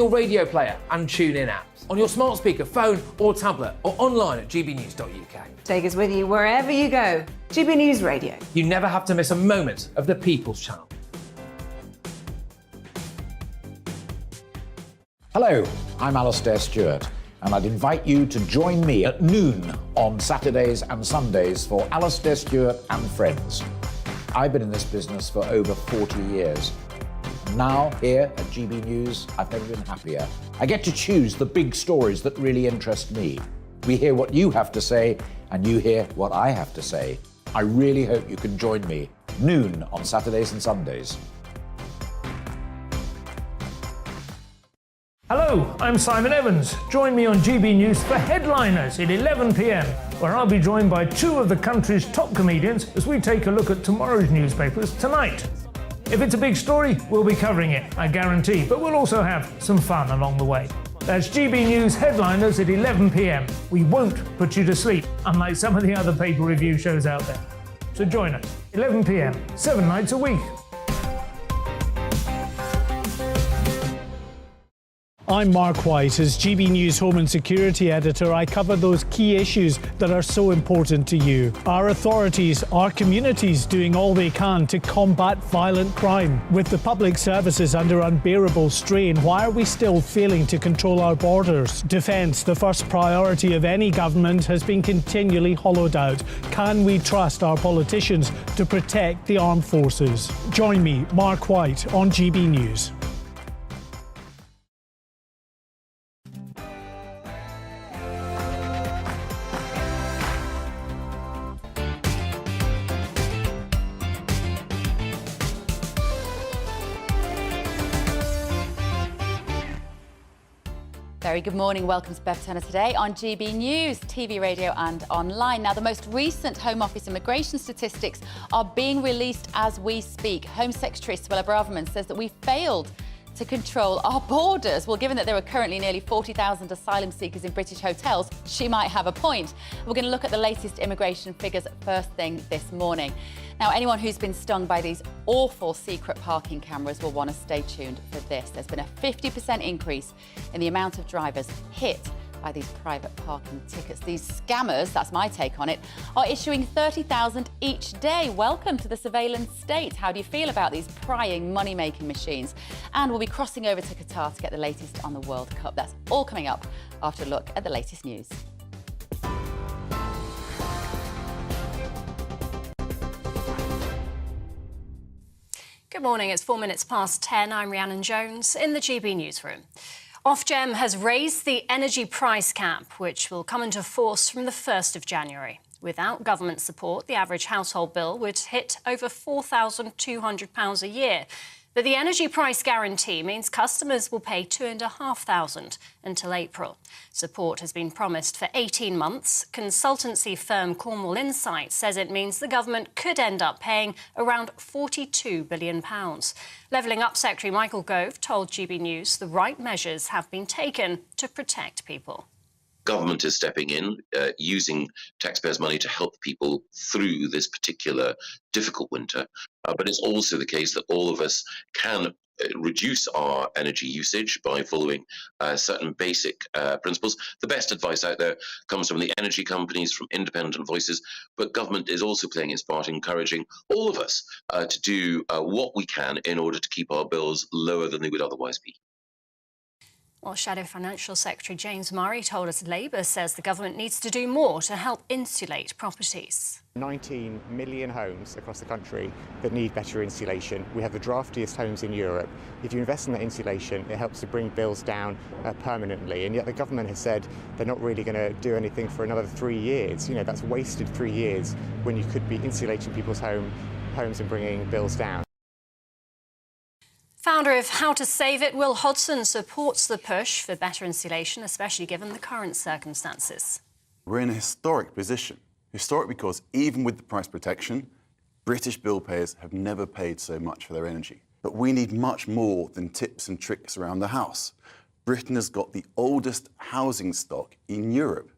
your radio player and TuneIn apps, on your smart speaker, phone or tablet, or online at gbnews.uk. Take us with you wherever you go. GB News Radio. You never have to miss a moment of the People's Channel. Hello, I'm Alastair Stewart, and I'd invite you to join me at noon on Saturdays and Sundays for Alastair Stewart and Friends. I've been in this business for over 40 years. Now, here at GB News, I've never been happier. I get to choose the big stories that really interest me. We hear what you have to say, and you hear what I have to say. I really hope you can join me, noon on Saturdays and Sundays. Hello, I'm Simon Evans. Join me on GB News for Headliners at 11 p.m, where I'll be joined by two of the country's top comedians as we take a look at tomorrow's newspapers tonight. If it's a big story, we'll be covering it, I guarantee, but we'll also have some fun along the way. That's GB News Headliners at 11 p.m. We won't put you to sleep, unlike some of the other paper review shows out there. So join us, 11 p.m, 7 nights a week. I'm Mark White. As GB News Home and Security Editor, I cover those key issues that are so important to you. Our authorities, our communities doing all they can to combat violent crime. With the public services under unbearable strain, why are we still failing to control our borders? Defence, the first priority of any government, has been continually hollowed out. Can we trust our politicians to protect the armed forces? Join me, Mark White, on GB News. Very good morning. Welcome to Bev Turner today on GB News, TV, radio and online. Now, the most recent Home Office immigration statistics are being released as we speak. Home Secretary Suella Braverman says that we failed to control our borders. Well, given that there are currently nearly 40,000 asylum seekers in British hotels, she might have a point. We're going to look at the latest immigration figures first thing this morning. Now, anyone who's been stung by these awful secret parking cameras will want to stay tuned for this. There's been a 50% increase in the amount of drivers hit by these private parking tickets. These scammers, that's my take on it, are issuing 30,000 each day. Welcome to the surveillance state. How do you feel about these prying money-making machines? And we'll be crossing over to Qatar to get the latest on the World Cup. That's all coming up after a look at the latest news. Good morning, it's 4 minutes past 10. I'm Rhiannon Jones in the GB Newsroom. Ofgem has raised the energy price cap, which will come into force from the 1st of January. Without government support, the average household bill would hit over £4,200 a year. But the energy price guarantee means customers will pay £2,500 until April. Support has been promised for 18 months. Consultancy firm Cornwall Insight says it means the government could end up paying around £42 billion. Levelling Up Secretary Michael Gove told GB News the right measures have been taken to protect people. Government is stepping in, using taxpayers' money to help people through this particular difficult winter. But it's also the case that all of us can reduce our energy usage by following certain basic principles. The best advice out there comes from the energy companies, from independent voices, but government is also playing its part, encouraging all of us to do what we can in order to keep our bills lower than they would otherwise be. Well, Shadow Financial Secretary James Murray told us Labour says the government needs to do more to help insulate properties. 19 million homes across the country that need better insulation. We have the draftiest homes in Europe. If you invest in that insulation, it helps to bring bills down permanently. And yet the government has said they're not really going to do anything for another 3 years. You know, that's wasted 3 years when you could be insulating people's homes and bringing bills down. Founder of How to Save It, Will Hodson, supports the push for better insulation, especially given the current circumstances. We're in a historic position. Historic because even with the price protection, British bill payers have never paid so much for their energy. But we need much more than tips and tricks around the house. Britain has got the oldest housing stock in Europe,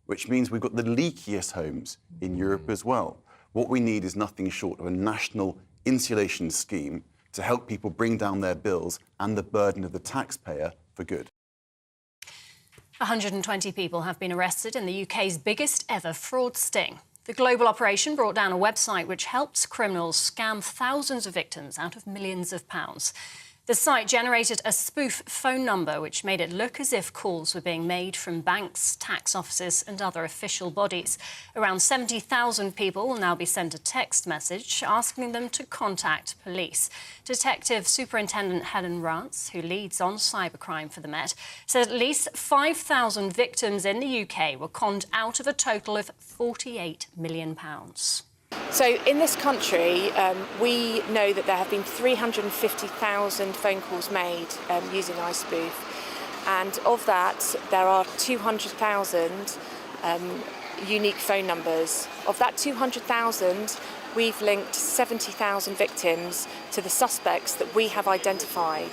which means we've got the leakiest homes in Europe as well. What we need is nothing short of a national insulation scheme to help people bring down their bills and the burden of the taxpayer for good. 120 people have been arrested in the UK's biggest ever fraud sting. The global operation brought down a website which helped criminals scam thousands of victims out of millions of pounds. The site generated a spoof phone number which made it look as if calls were being made from banks, tax offices and other official bodies. Around 70,000 people will now be sent a text message asking them to contact police. Detective Superintendent Helen Rance, who leads on cybercrime for the Met, said at least 5,000 victims in the UK were conned out of a total of £48 million. So in this country, we know that there have been 350,000 phone calls made using iSpoof, and of that, there are 200,000 unique phone numbers. Of that 200,000, we've linked 70,000 victims to the suspects that we have identified.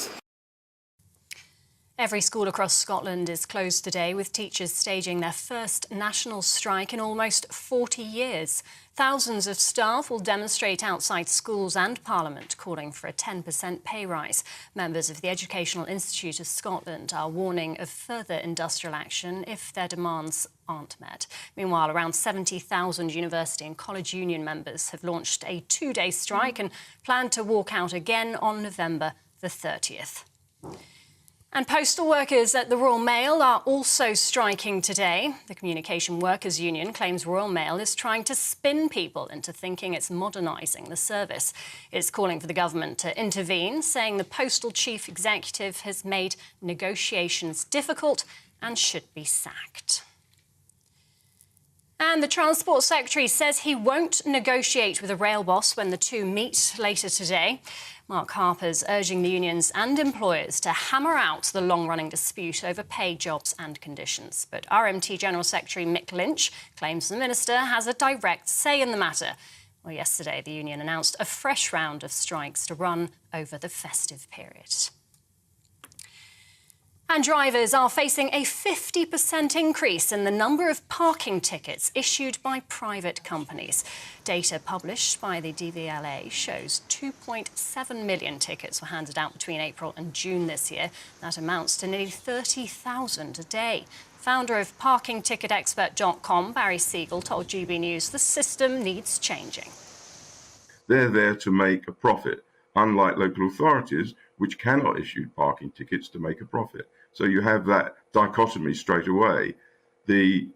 Every school across Scotland is closed today, with teachers staging their first national strike in almost 40 years. Thousands of staff will demonstrate outside schools and Parliament, calling for a 10% pay rise. Members of the Educational Institute of Scotland are warning of further industrial action if their demands aren't met. Meanwhile, around 70,000 university and college union members have launched a two-day strike and plan to walk out again on November the 30th. And postal workers at the Royal Mail are also striking today. The Communication Workers Union claims Royal Mail is trying to spin people into thinking it's modernising the service. It's calling for the government to intervene, saying the postal chief executive has made negotiations difficult and should be sacked. And the Transport Secretary says he won't negotiate with a rail boss when the two meet later today. Mark Harper's urging the unions and employers to hammer out the long-running dispute over pay, jobs and conditions. But RMT General Secretary Mick Lynch claims the minister has a direct say in the matter. Well, yesterday the union announced a fresh round of strikes to run over the festive period. And drivers are facing a 50% increase in the number of parking tickets issued by private companies. Data published by the DVLA shows 2.7 million tickets were handed out between April and June this year. That amounts to nearly 30,000 a day. Founder of ParkingTicketExpert.com, Barry Siegel, told GB News the system needs changing. They're there to make a profit, unlike local authorities, which cannot issue parking tickets to make a profit. So you have that dichotomy straight away. The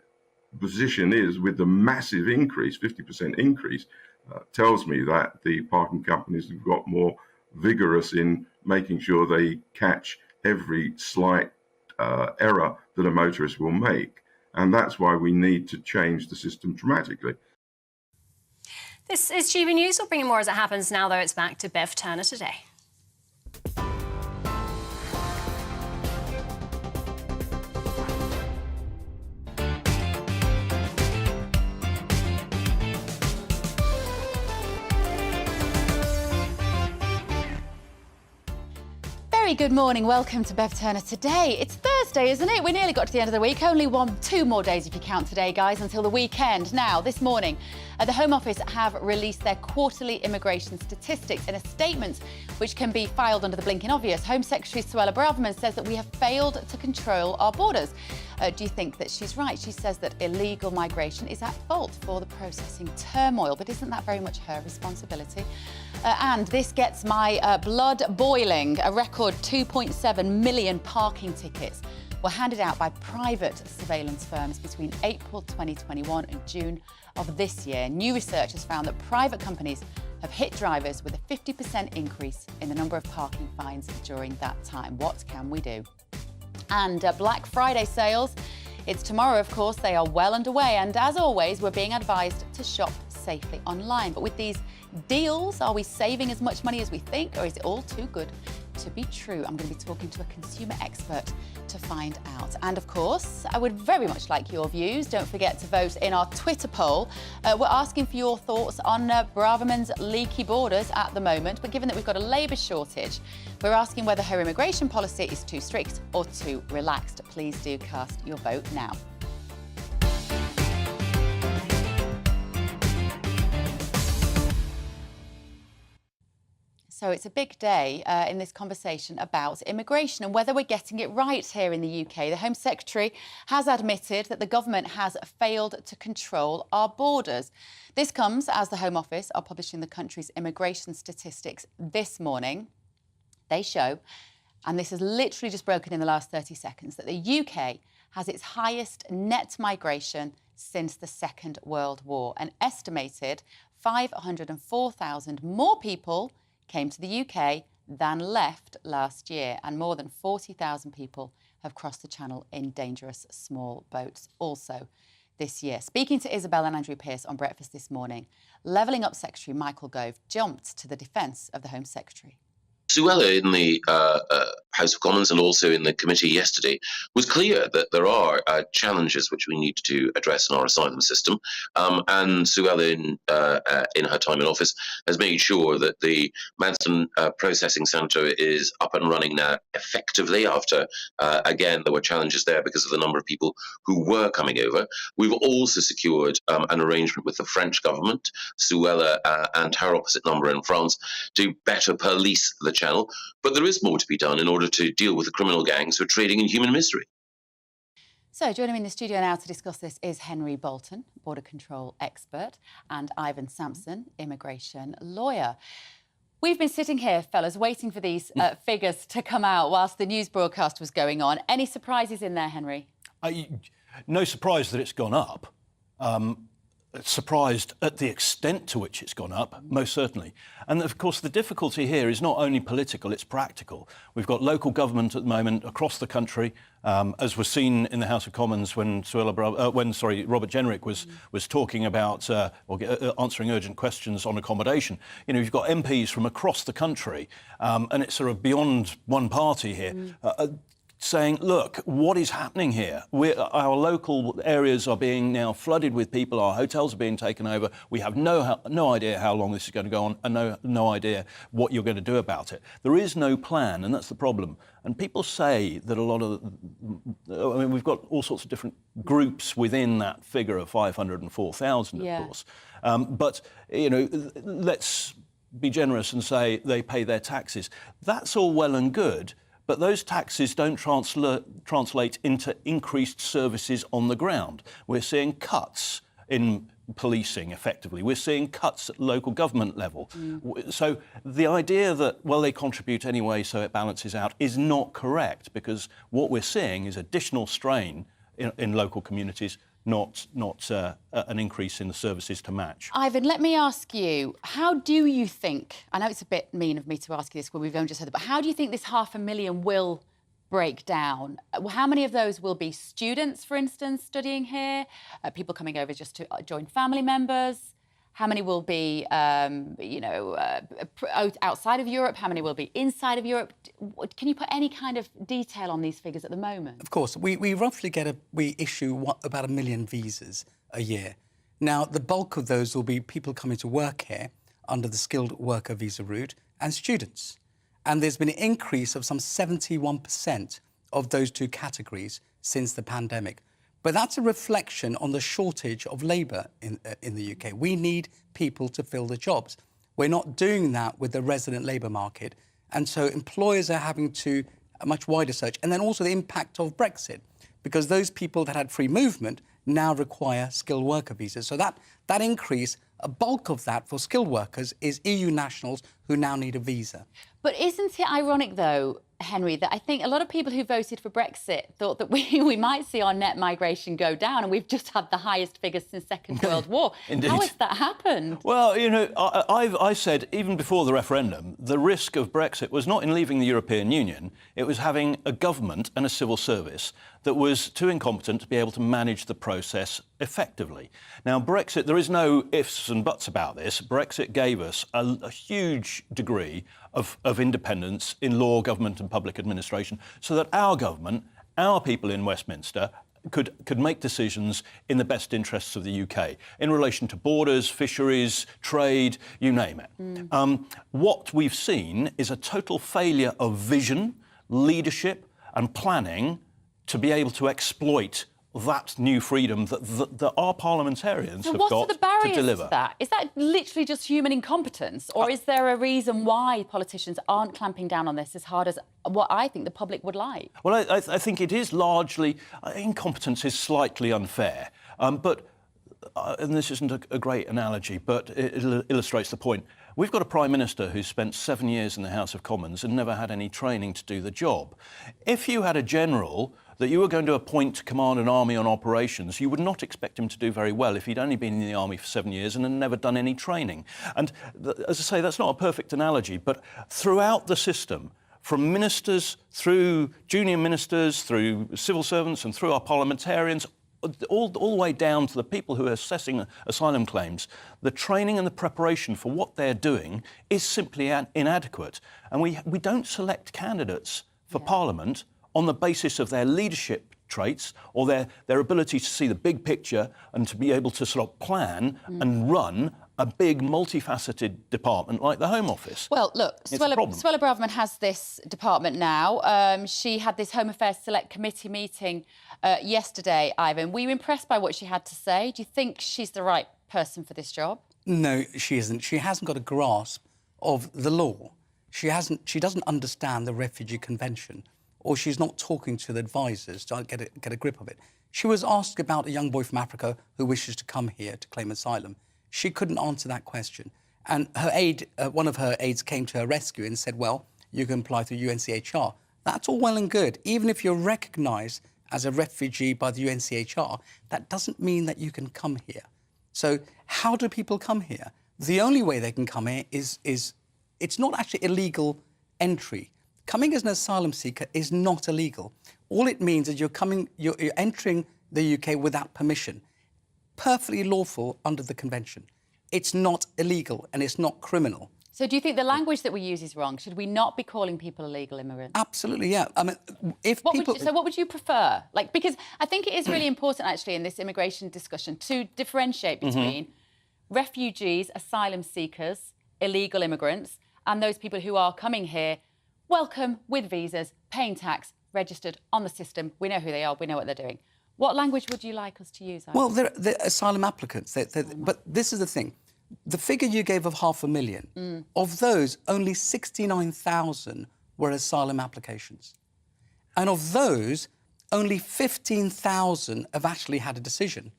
position is, with the massive increase, 50% increase, tells me that the parking companies have got more vigorous in making sure they catch every slight error that a motorist will make. And that's why we need to change the system dramatically. This is GB News. We'll bring you more as it happens now, though. It's back to Bev Turner today. Very good morning. Welcome to Bev Turner today. It's Thursday, isn't it? We nearly got to the end of the week. Only two more days if you count today, guys, until the weekend. Now, this morning, the Home Office have released their quarterly immigration statistics in a statement which can be filed under the blinking obvious. Home Secretary Suella Braverman says that we have failed to control our borders. Do you think that she's right? She says that illegal migration is at fault for the processing turmoil, but isn't that very much her responsibility? And this gets my blood boiling. A record 2.7 million parking tickets were handed out by private surveillance firms between April 2021 and June of this year. New research has found that private companies have hit drivers with a 50% increase in the number of parking fines during that time. What can we do? And Black Friday sales, it's tomorrow, of course. They are well underway. And as always, we're being advised to shop safely online. But with these deals, are we saving as much money as we think, or is it all too good to be true? I'm going to be talking to a consumer expert to find out. And of course, I would very much like your views. Don't forget to vote in our Twitter poll. We're asking for your thoughts on Braverman's leaky borders at the moment, but given that we've got a labour shortage, we're asking whether her immigration policy is too strict or too relaxed. Please do cast your vote now. So it's a big day in this conversation about immigration and whether we're getting it right here in the UK. The Home Secretary has admitted that the government has failed to control our borders. This comes as the Home Office are publishing the country's immigration statistics this morning. They show, and this has literally just broken in the last 30 seconds, that the UK has its highest net migration since the Second World War. An estimated 504,000 more people came to the UK than left last year, and more than 40,000 people have crossed the Channel in dangerous small boats also this year. Speaking to Isabel and Andrew Pearce on Breakfast this morning, Levelling Up Secretary Michael Gove jumped to the defence of the Home Secretary. Suella in the House of Commons and also in the committee yesterday was clear that there are challenges which we need to address in our asylum system. And Suella, in her time in office, has made sure that the Manston Processing Centre is up and running now effectively after, again, there were challenges there because of the number of people who were coming over. We've also secured an arrangement with the French government, Suella and her opposite number in France, to better police the Channel, but there is more to be done in order to deal with the criminal gangs who are trading in human misery. So joining me in the studio now to discuss this is Henry Bolton, border control expert, and Ivan Sampson, immigration lawyer. We've been sitting here, fellas, waiting for these figures to come out whilst the news broadcast was going on. Any surprises in there, Henry? No surprise that it's gone up. Surprised at the extent to which it's gone up, most certainly. And of course, the difficulty here is not only political, it's practical. We've got local government at the moment across the country, as was seen in the House of Commons when Robert Jenrick was talking about answering urgent questions on accommodation. You know, you've got MPs from across the country, and it's sort of beyond one party here. Saying, look, what is happening here? Our local areas are being now flooded with people, our hotels are being taken over, we have no idea how long this is going to go on, and no idea what you're going to do about it. There is no plan, and that's the problem. And people say that a lot of, I mean, we've got all sorts of different groups within that figure of 504,000, of course. But, you know, let's be generous and say they pay their taxes. That's all well and good, but those taxes don't translate into increased services on the ground. We're seeing cuts in policing, effectively. We're seeing cuts at local government level. So the idea that, well, they contribute anyway, so it balances out, is not correct, because what we're seeing is additional strain in local communities, not an increase in the services to match. Ivan, let me ask you, how do you think, I know it's a bit mean of me to ask you this when we've only just heard it, but how do you think this 500,000 will break down? How many of those will be students, for instance, studying here, people coming over just to join family members? How many will be, outside of Europe? How many will be inside of Europe? Can you put any kind of detail on these figures at the moment? Of course. We roughly issue about 1 million visas a year. Now, the bulk of those will be people coming to work here under the skilled worker visa route and students. And there's been an increase of some 71% of those two categories since the pandemic. But that's a reflection on the shortage of labour in the UK. We need people to fill the jobs. We're not doing that with the resident labour market. And so employers are having to a much wider search. And then also the impact of Brexit, because those people that had free movement now require skilled worker visas. So that increase, a bulk of that for skilled workers is EU nationals who now need a visa. But isn't it ironic, though, Henry, that I think a lot of people who voted for Brexit thought that we might see our net migration go down, and we've just had the highest figures since the Second World War. Indeed. How has that happened? Well, you know, I said, even before the referendum, the risk of Brexit was not in leaving the European Union, it was having a government and a civil service that was too incompetent to be able to manage the process effectively. Now, Brexit, there is no ifs and buts about this. Brexit gave us a huge degree of independence in law, government and public administration, so that our government, our people in Westminster, could make decisions in the best interests of the UK in relation to borders, fisheries, trade, you name it. What we've seen is a total failure of vision, leadership and planning to be able to exploit that new freedom that our parliamentarians have what got are the barriers to deliver. to that? Is that literally just human incompetence, or is there a reason why politicians aren't clamping down on this as hard as what I think the public would like? Well, I think it is largely... incompetence is slightly unfair, but... and this isn't a great analogy, but it illustrates the point. We've got a Prime Minister who spent 7 years in the House of Commons and never had any training to do the job. If you had a general that you were going to appoint to command an army on operations, you would not expect him to do very well if he'd only been in the army for 7 years and had never done any training. And as I say, that's not a perfect analogy, but throughout the system, from ministers through junior ministers, through civil servants and through our parliamentarians, all the way down to the people who are assessing asylum claims, the training and the preparation for what they're doing is simply inadequate. And we don't select candidates for Parliament on the basis of their leadership traits or their ability to see the big picture and to be able to sort of plan and run a big, multifaceted department like the Home Office. Well, look, Suella Braverman has this department now. She had this Home Affairs Select Committee meeting yesterday, Ivan. Were you impressed by what she had to say? Do you think she's the right person for this job? No, she isn't. She hasn't got a grasp of the law. She doesn't understand the Refugee Convention, or she's not talking to the advisors to get a grip of it. She was asked about a young boy from Africa who wishes to come here to claim asylum. She couldn't answer that question. And her aide, one of her aides came to her rescue and said, well, you can apply through UNCHR. That's all well and good. Even if you're recognised as a refugee by the UNCHR, that doesn't mean that you can come here. So how do people come here? The only way they can come here is it's not actually illegal entry. Coming as an asylum seeker is not illegal. All it means is you're entering the UK without permission. Perfectly lawful under the convention. It's not illegal and it's not criminal. So do you think the language that we use is wrong? Should we not be calling people illegal immigrants? Absolutely, yeah. I mean, what would you prefer? Like, because I think it is really important, actually, in this immigration discussion to differentiate between refugees, asylum seekers, illegal immigrants, and those people who are coming here, welcome, with visas, paying tax, registered on the system. We know who they are. We know what they're doing. What language would you like us to use? Well, they're asylum applicants. But this is the thing. The figure you gave of 500,000, of those, only 69,000 were asylum applications. And of those, only 15,000 have actually had a decision.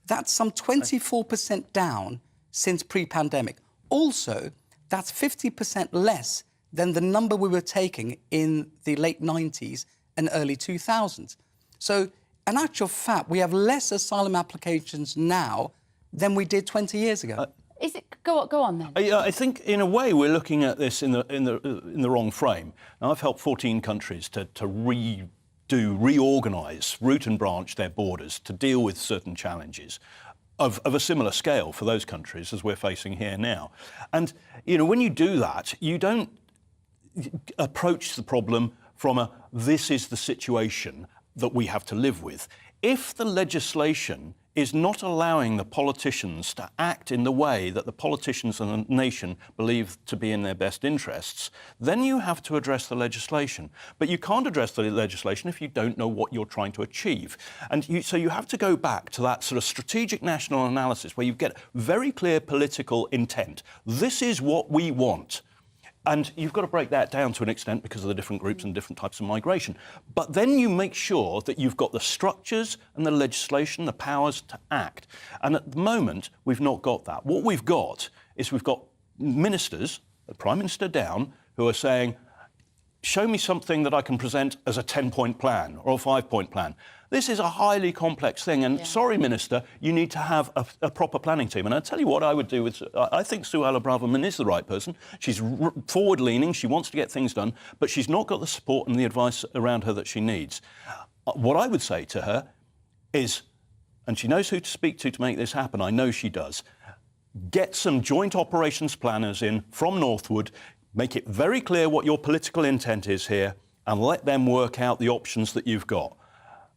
That's some 24% down since pre-pandemic. Also, that's 50% less than the number we were taking in the late 90s and early 2000s. So, in actual fact, we have less asylum applications now than we did 20 years ago. Is it? Go on then. I think, in a way, we're looking at this in the wrong frame. Now, I've helped 14 countries to reorganise, root and branch their borders to deal with certain challenges of a similar scale for those countries as we're facing here now. And, you know, when you do that, you don't approach the problem from this is the situation that we have to live with. If the legislation is not allowing the politicians to act in the way that the politicians and the nation believe to be in their best interests, then you have to address the legislation. But you can't address the legislation if you don't know what you're trying to achieve. And so you have to go back to that sort of strategic national analysis where you get very clear political intent. This is what we want. And you've got to break that down to an extent because of the different groups and different types of migration. But then you make sure that you've got the structures and the legislation, the powers to act. And at the moment, we've not got that. What we've got is we've got ministers, the Prime Minister down, who are saying, show me something that I can present as a 10-point plan or a 5-point plan. This is a highly complex thing, and sorry, Minister, you need to have a proper planning team. And I'll tell you what I would do with... I think Suella Braverman is the right person. She's forward-leaning, she wants to get things done, but she's not got the support and the advice around her that she needs. What I would say to her is, and she knows who to speak to make this happen, I know she does, get some joint operations planners in from Northwood, make it very clear what your political intent is here, and let them work out the options that you've got.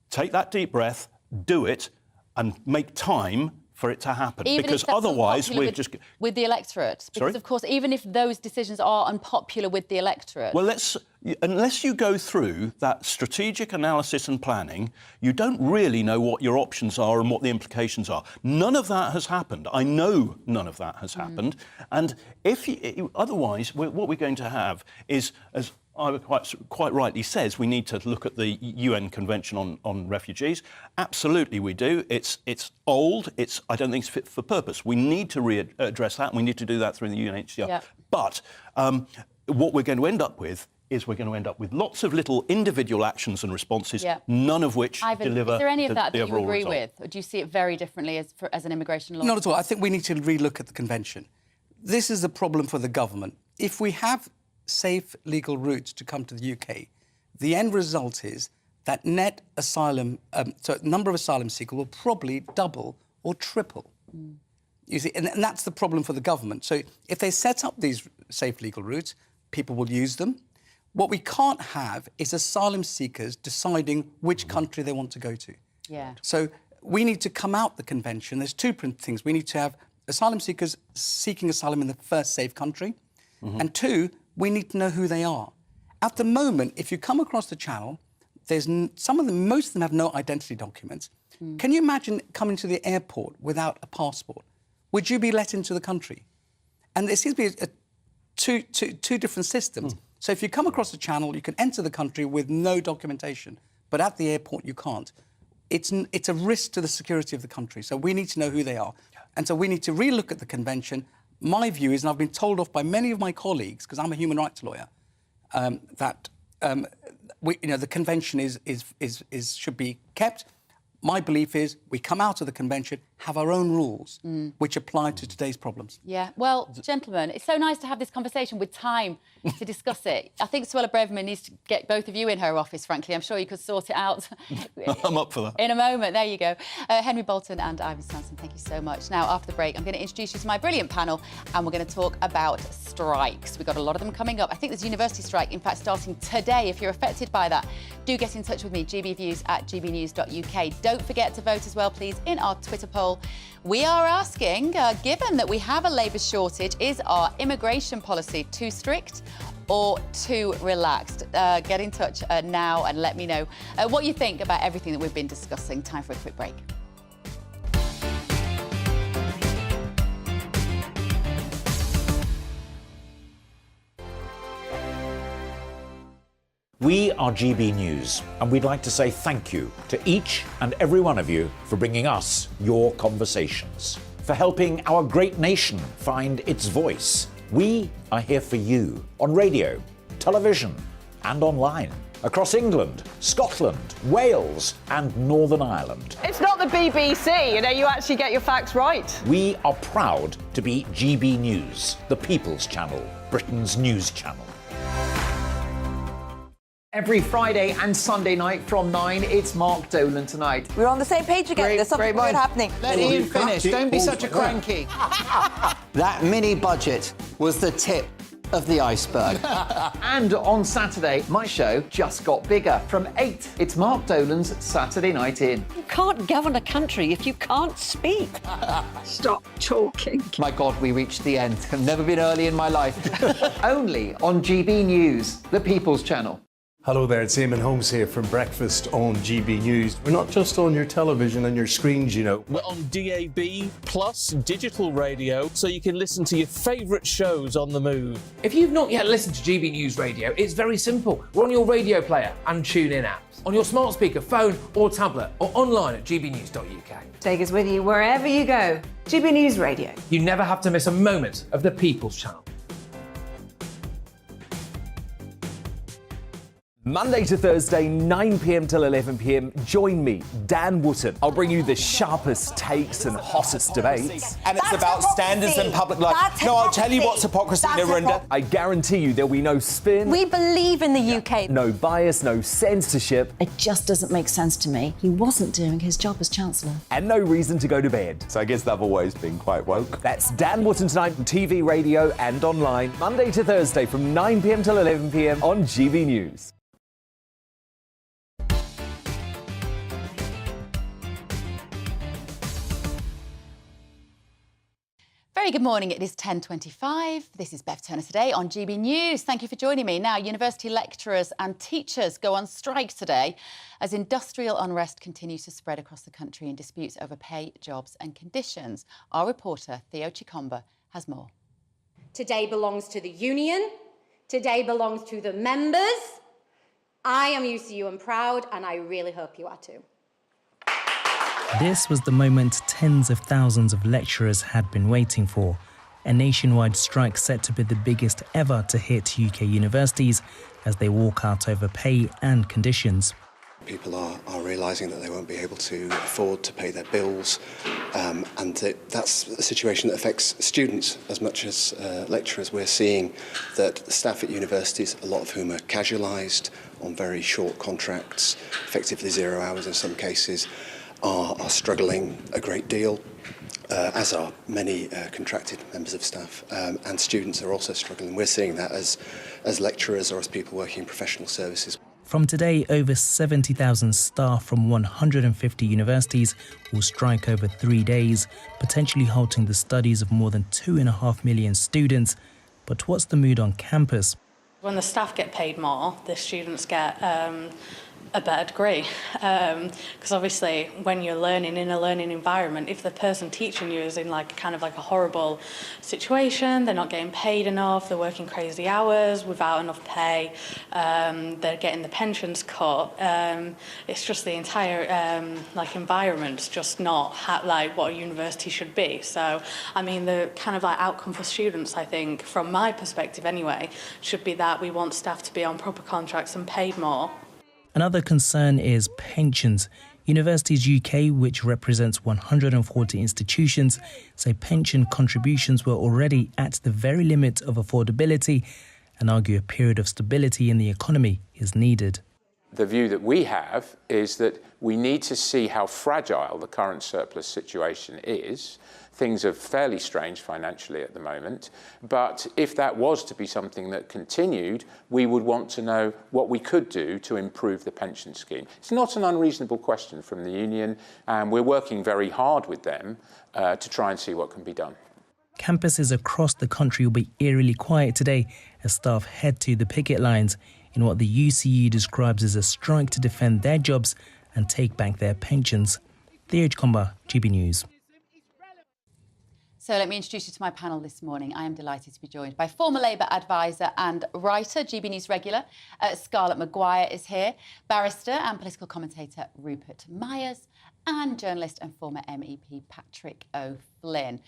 Take that deep breath, do it, and make time for it to happen, Even because if that's otherwise unpopular we're just... with the electorate. Because, Sorry? of course, even if those decisions are unpopular with the electorate... Well, unless you go through that strategic analysis and planning, you don't really know what your options are and what the implications are. None of that has happened. I know none of that has happened. And otherwise, what we're going to have is, as Ira quite rightly says, we need to look at the UN Convention on Refugees. Absolutely we do. It's old. I don't think it's fit for purpose. We need to readdress that, and we need to do that through the UNHCR. Yeah. But what we're going to end up with is we're going to end up with lots of little individual actions and responses, none of which Ivan, deliver is there any of that the you overall agree result. with? Or do you see it very differently as an immigration law? Not at all. I think we need to relook at the convention. This is a problem for the government. If we have safe legal routes to come to the UK, the end result is that net asylum, number of asylum seekers will probably double or triple. You see, and that's the problem for the government. So if they set up these safe legal routes, people will use them. What we can't have is asylum seekers deciding which country they want to go to. Yeah. So we need to come out the convention. There's two things. We need to have asylum seekers seeking asylum in the first safe country. And two, we need to know who they are. At the moment, if you come across the channel, there's most of them have no identity documents. Can you imagine coming to the airport without a passport? Would you be let into the country? And there seems to be two different systems. So if you come across the channel, you can enter the country with no documentation, but at the airport you can't. It's a risk to the security of the country. So we need to know who they are. And so we need to relook at the convention. My view is, and I've been told off by many of my colleagues, because I'm a human rights lawyer, that the convention should be kept. My belief is we come out of the convention, have our own rules, which apply to today's problems. Yeah, well, gentlemen, it's so nice to have this conversation with time to discuss it. I think Suella Braverman needs to get both of you in her office, frankly. I'm sure you could sort it out. I'm up for that. In a moment, there you go. Henry Bolton and Ivan Sanson, thank you so much. Now, after the break, I'm going to introduce you to my brilliant panel, and we're going to talk about strikes. We've got a lot of them coming up. I think there's a university strike, in fact, starting today. If you're affected by that, do get in touch with me, gbviews@gbnews.uk. Don't forget to vote as well, please, in our Twitter poll. We are asking, given that we have a labour shortage, is our immigration policy too strict or too relaxed? Get in touch now and let me know what you think about everything that we've been discussing. Time for a quick break. We are GB News, and we'd like to say thank you to each and every one of you for bringing us your conversations, for helping our great nation find its voice. We are here for you on radio, television, and online, across England, Scotland, Wales, and Northern Ireland. It's not the BBC, you actually get your facts right. We are proud to be GB News, the People's Channel, Britain's news channel. Every Friday and Sunday night from 9, it's Mark Dolan Tonight. We're on the same page again. There's something weird happening. Let Ian finish. Don't be such a cranky. That mini budget was the tip of the iceberg. And on Saturday, my show just got bigger. From 8, it's Mark Dolan's Saturday Night In. You can't govern a country if you can't speak. Stop talking. My God, we reached the end. I've never been early in my life. Only on GB News, the People's Channel. Hello there, it's Eamon Holmes here from Breakfast on GB News. We're not just on your television and your screens, you know. We're on DAB plus digital radio, so you can listen to your favourite shows on the move. If you've not yet listened to GB News Radio, it's very simple. We're on your radio player and TuneIn apps, on your smart speaker, phone or tablet, or online at gbnews.uk. Take us with you wherever you go. GB News Radio. You never have to miss a moment of the People's Channel. Monday to Thursday, 9 p.m. till 11 p.m. Join me, Dan Wootton. I'll bring you the sharpest takes and hottest debates. And it's about standards and public life. No, I'll tell you what's hypocrisy, Narinda. I guarantee you there'll be no spin. We believe in the UK. No bias, no censorship. It just doesn't make sense to me. He wasn't doing his job as Chancellor. And no reason to go to bed. So I guess they've always been quite woke. That's Dan Wootton Tonight on TV, radio and online. Monday to Thursday from 9 p.m. till 11 p.m. on GB News. Very good morning. It is 10:25. This is Bev Turner today on GB News. Thank you for joining me. Now, university lecturers and teachers go on strike today as industrial unrest continues to spread across the country in disputes over pay, jobs and conditions. Our reporter, Theo Chikomba, has more. Today belongs to the union. Today belongs to the members. I am UCU and proud, and I really hope you are too. This was the moment tens of thousands of lecturers had been waiting for. A nationwide strike set to be the biggest ever to hit UK universities as they walk out over pay and conditions. People are realising that they won't be able to afford to pay their bills, and that's a situation that affects students as much as lecturers. We're seeing that the staff at universities, a lot of whom are casualised on very short contracts, effectively 0 hours in some cases, are struggling a great deal, as are many contracted members of staff, and students are also struggling. We're seeing that as lecturers or as people working in professional services. From today, over 70,000 staff from 150 universities will strike over 3 days, potentially halting the studies of more than 2.5 million students. But what's the mood on campus? When the staff get paid more, the students get a better degree, because obviously when you're learning in a learning environment, if the person teaching you is in kind of a horrible situation, they're not getting paid enough, they're working crazy hours without enough pay, they're getting the pensions cut, it's just the entire environment's just not what a university should be. So I mean, the kind of outcome for students, I think, from my perspective anyway, should be that we want staff to be on proper contracts and paid more. Another concern is pensions. Universities UK, which represents 140 institutions, say pension contributions were already at the very limit of affordability and argue a period of stability in the economy is needed. The view that we have is that we need to see how fragile the current surplus situation is. Things are fairly strange financially at the moment, but if that was to be something that continued, we would want to know what we could do to improve the pension scheme. It's not an unreasonable question from the union, and we're working very hard with them to try and see what can be done. Campuses across the country will be eerily quiet today as staff head to the picket lines in what the UCU describes as a strike to defend their jobs and take back their pensions. Theo Chikomba, GB News. So let me introduce you to my panel this morning. I am delighted to be joined by former Labour advisor and writer, GB News regular, Scarlett Maguire is here, barrister and political commentator Rupert Myers, and journalist and former MEP Patrick O'Flynn.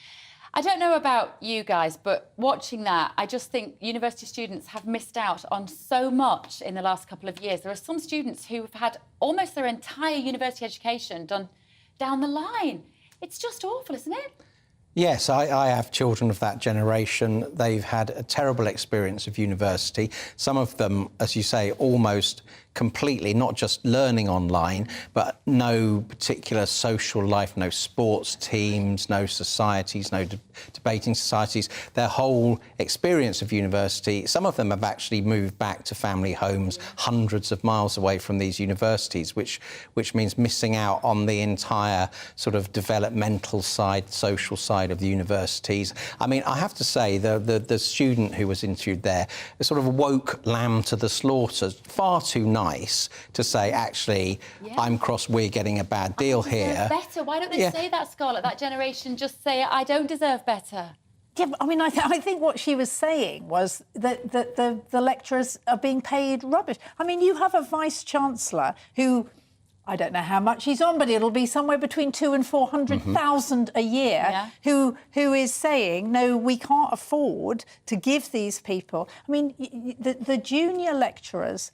I don't know about you guys, but watching that, I just think university students have missed out on so much in the last couple of years. There are some students who have had almost their entire university education done down the line. It's just awful, isn't it? Yes, I have children of that generation. They've had a terrible experience of university. Some of them, as you say, almost completely, not just learning online, but no particular social life, no sports teams, no societies, no debating societies. Their whole experience of university, some of them have actually moved back to family homes hundreds of miles away from these universities, which means missing out on the entire sort of developmental side, social side of the universities. I mean, I have to say, the student who was interviewed there, a sort of woke lamb to the slaughter, far too nice to say, actually, I'm cross, we're getting a bad deal here. Better. Why don't they say that, Scarlett? That generation just say, I don't deserve better. Yeah, I mean, I think what she was saying was that the lecturers are being paid rubbish. I mean, you have a vice-chancellor who, I don't know how much he's on, but it'll be somewhere between 200,000 and 400,000 a year, who is saying, no, we can't afford to give these people. I mean, the junior lecturers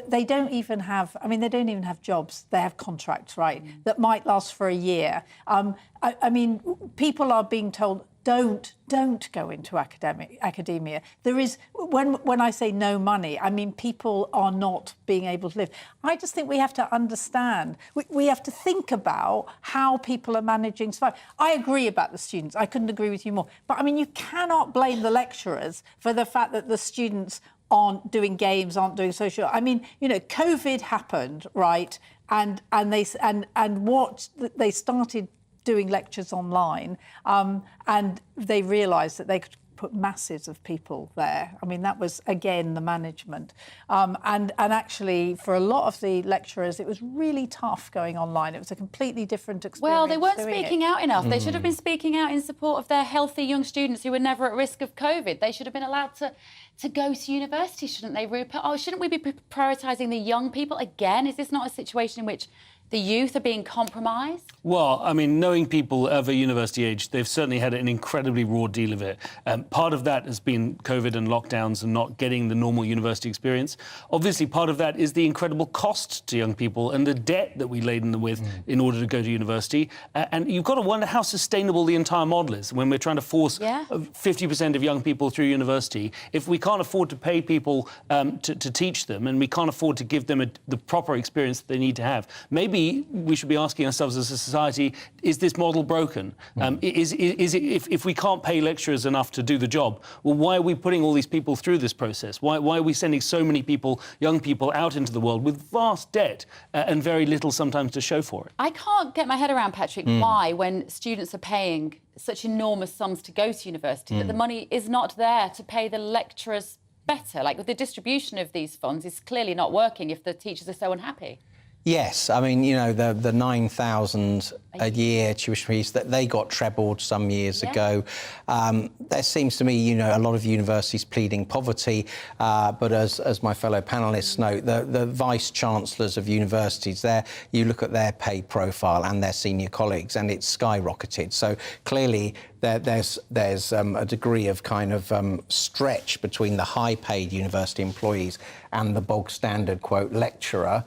they don't even have jobs. They have contracts, right, that might last for a year. I mean, people are being told, don't go into academia. There is, when I say no money, I mean people are not being able to live. I just think we have to understand, we have to think about how people are managing to survive. I agree about the students. I couldn't agree with you more. But I mean, you cannot blame the lecturers for the fact that the students aren't doing games, aren't doing social. I mean, you know, COVID happened, right? And what they started doing lectures online, and they realised that they could put masses of people there. I mean, that was, again, the management. And actually, for a lot of the lecturers, it was really tough going online. It was a completely different experience. Well, they weren't speaking out enough. They should have been speaking out in support of their healthy young students who were never at risk of COVID. They should have been allowed to go to university, shouldn't they, Rupert? Oh, shouldn't we be prioritising the young people again? Is this not a situation in which the youth are being compromised? Well, I mean, knowing people of a university age, they've certainly had an incredibly raw deal of it. Part of that has been COVID and lockdowns and not getting the normal university experience. Obviously, part of that is the incredible cost to young people and the debt that we laden them with in order to go to university. And you've got to wonder how sustainable the entire model is when we're trying to force 50% of young people through university. If we can't afford to pay people to teach them, and we can't afford to give them the proper experience that they need to have, maybe we should be asking ourselves as a society, is this model broken? Is it, if we can't pay lecturers enough to do the job, well, why are we putting all these people through this process? Why are we sending so many people, young people, out into the world with vast debt and very little sometimes to show for it? I can't get my head around, Patrick, why, when students are paying such enormous sums to go to university, that the money is not there to pay the lecturers better. Like, the distribution of these funds is clearly not working if the teachers are so unhappy. Yes, I mean, you know, the 9,000 a year tuition fees, that they got trebled some years ago. There seems to me, you know, a lot of universities pleading poverty, but as my fellow panellists note, the vice-chancellors of universities, there, you look at their pay profile and their senior colleagues, and it's skyrocketed. So clearly there's a degree of kind of stretch between the high-paid university employees and the bog-standard, quote, lecturer.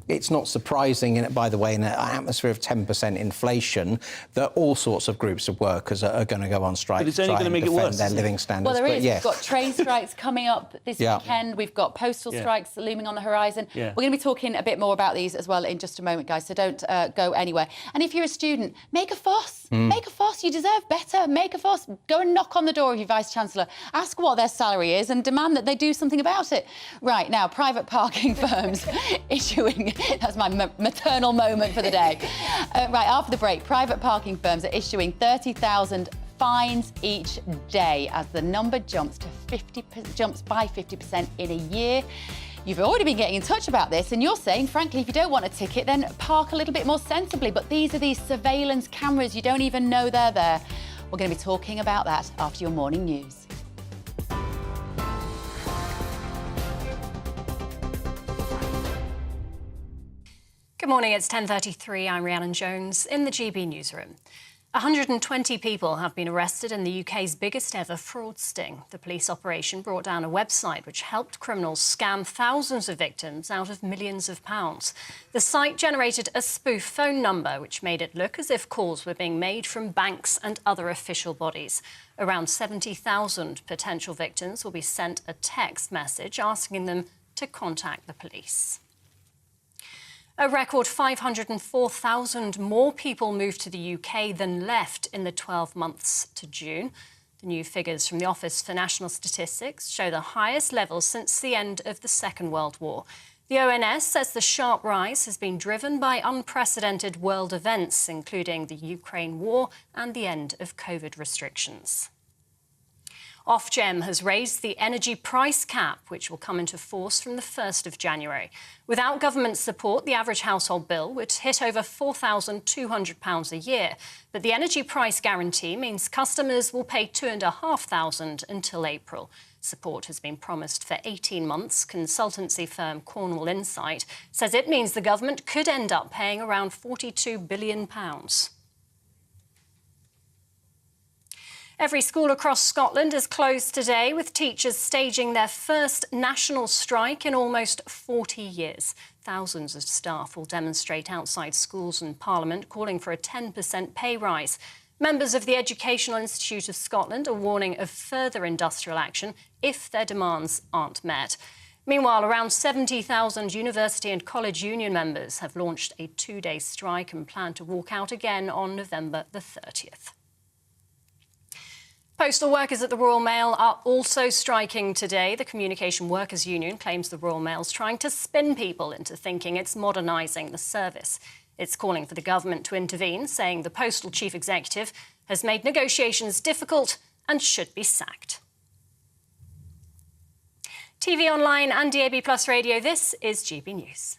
It's not surprising, by the way, in an atmosphere of 10% inflation, that all sorts of groups of workers are going to go on strike to try and defend their living standards. Well, there is. Yes. We've got train strikes coming up this weekend. We've got postal strikes looming on the horizon. We're going to be talking a bit more about these as well in just a moment, guys, so don't go anywhere. And if you're a student, make a fuss. Make a fuss. You deserve better. Make a fuss. Go and knock on the door of your Vice-Chancellor. Ask what their salary is and demand that they do something about it. Right, now, private parking firms issuing... That's my maternal moment for the day. Right, after the break, private parking firms are issuing 30,000 fines each day as the number jumps by 50% in a year. You've already been getting in touch about this, and you're saying, frankly, if you don't want a ticket, then park a little bit more sensibly. But these are these surveillance cameras. You don't even know they're there. We're going to be talking about that after your morning news. Good morning, it's 10:33. I'm Rhiannon Jones in the GB newsroom. 120 people have been arrested in the UK's biggest ever fraud sting. The police operation brought down a website which helped criminals scam thousands of victims out of millions of pounds. The site generated a spoof phone number which made it look as if calls were being made from banks and other official bodies. Around 70,000 potential victims will be sent a text message asking them to contact the police. A record 504,000 more people moved to the UK than left in the 12 months to June. The new figures from the Office for National Statistics show the highest levels since the end of the Second World War. The ONS says the sharp rise has been driven by unprecedented world events, including the Ukraine war and the end of COVID restrictions. Ofgem has raised the energy price cap, which will come into force from the 1st of January. Without government support, the average household bill would hit over £4,200 a year. But the energy price guarantee means customers will pay £2,500 until April. Support has been promised for 18 months. Consultancy firm Cornwall Insight says it means the government could end up paying around £42 billion. Every school across Scotland is closed today, with teachers staging their first national strike in almost 40 years. Thousands of staff will demonstrate outside schools and Parliament, calling for a 10% pay rise. Members of the Educational Institute of Scotland are warning of further industrial action if their demands aren't met. Meanwhile, around 70,000 university and college union members have launched a two-day strike and plan to walk out again on November the 30th. Postal workers at the Royal Mail are also striking today. The Communication Workers Union claims the Royal Mail's trying to spin people into thinking it's modernising the service. It's calling for the government to intervene, saying the postal chief executive has made negotiations difficult and should be sacked. TV online and DAB+ radio, this is GB News.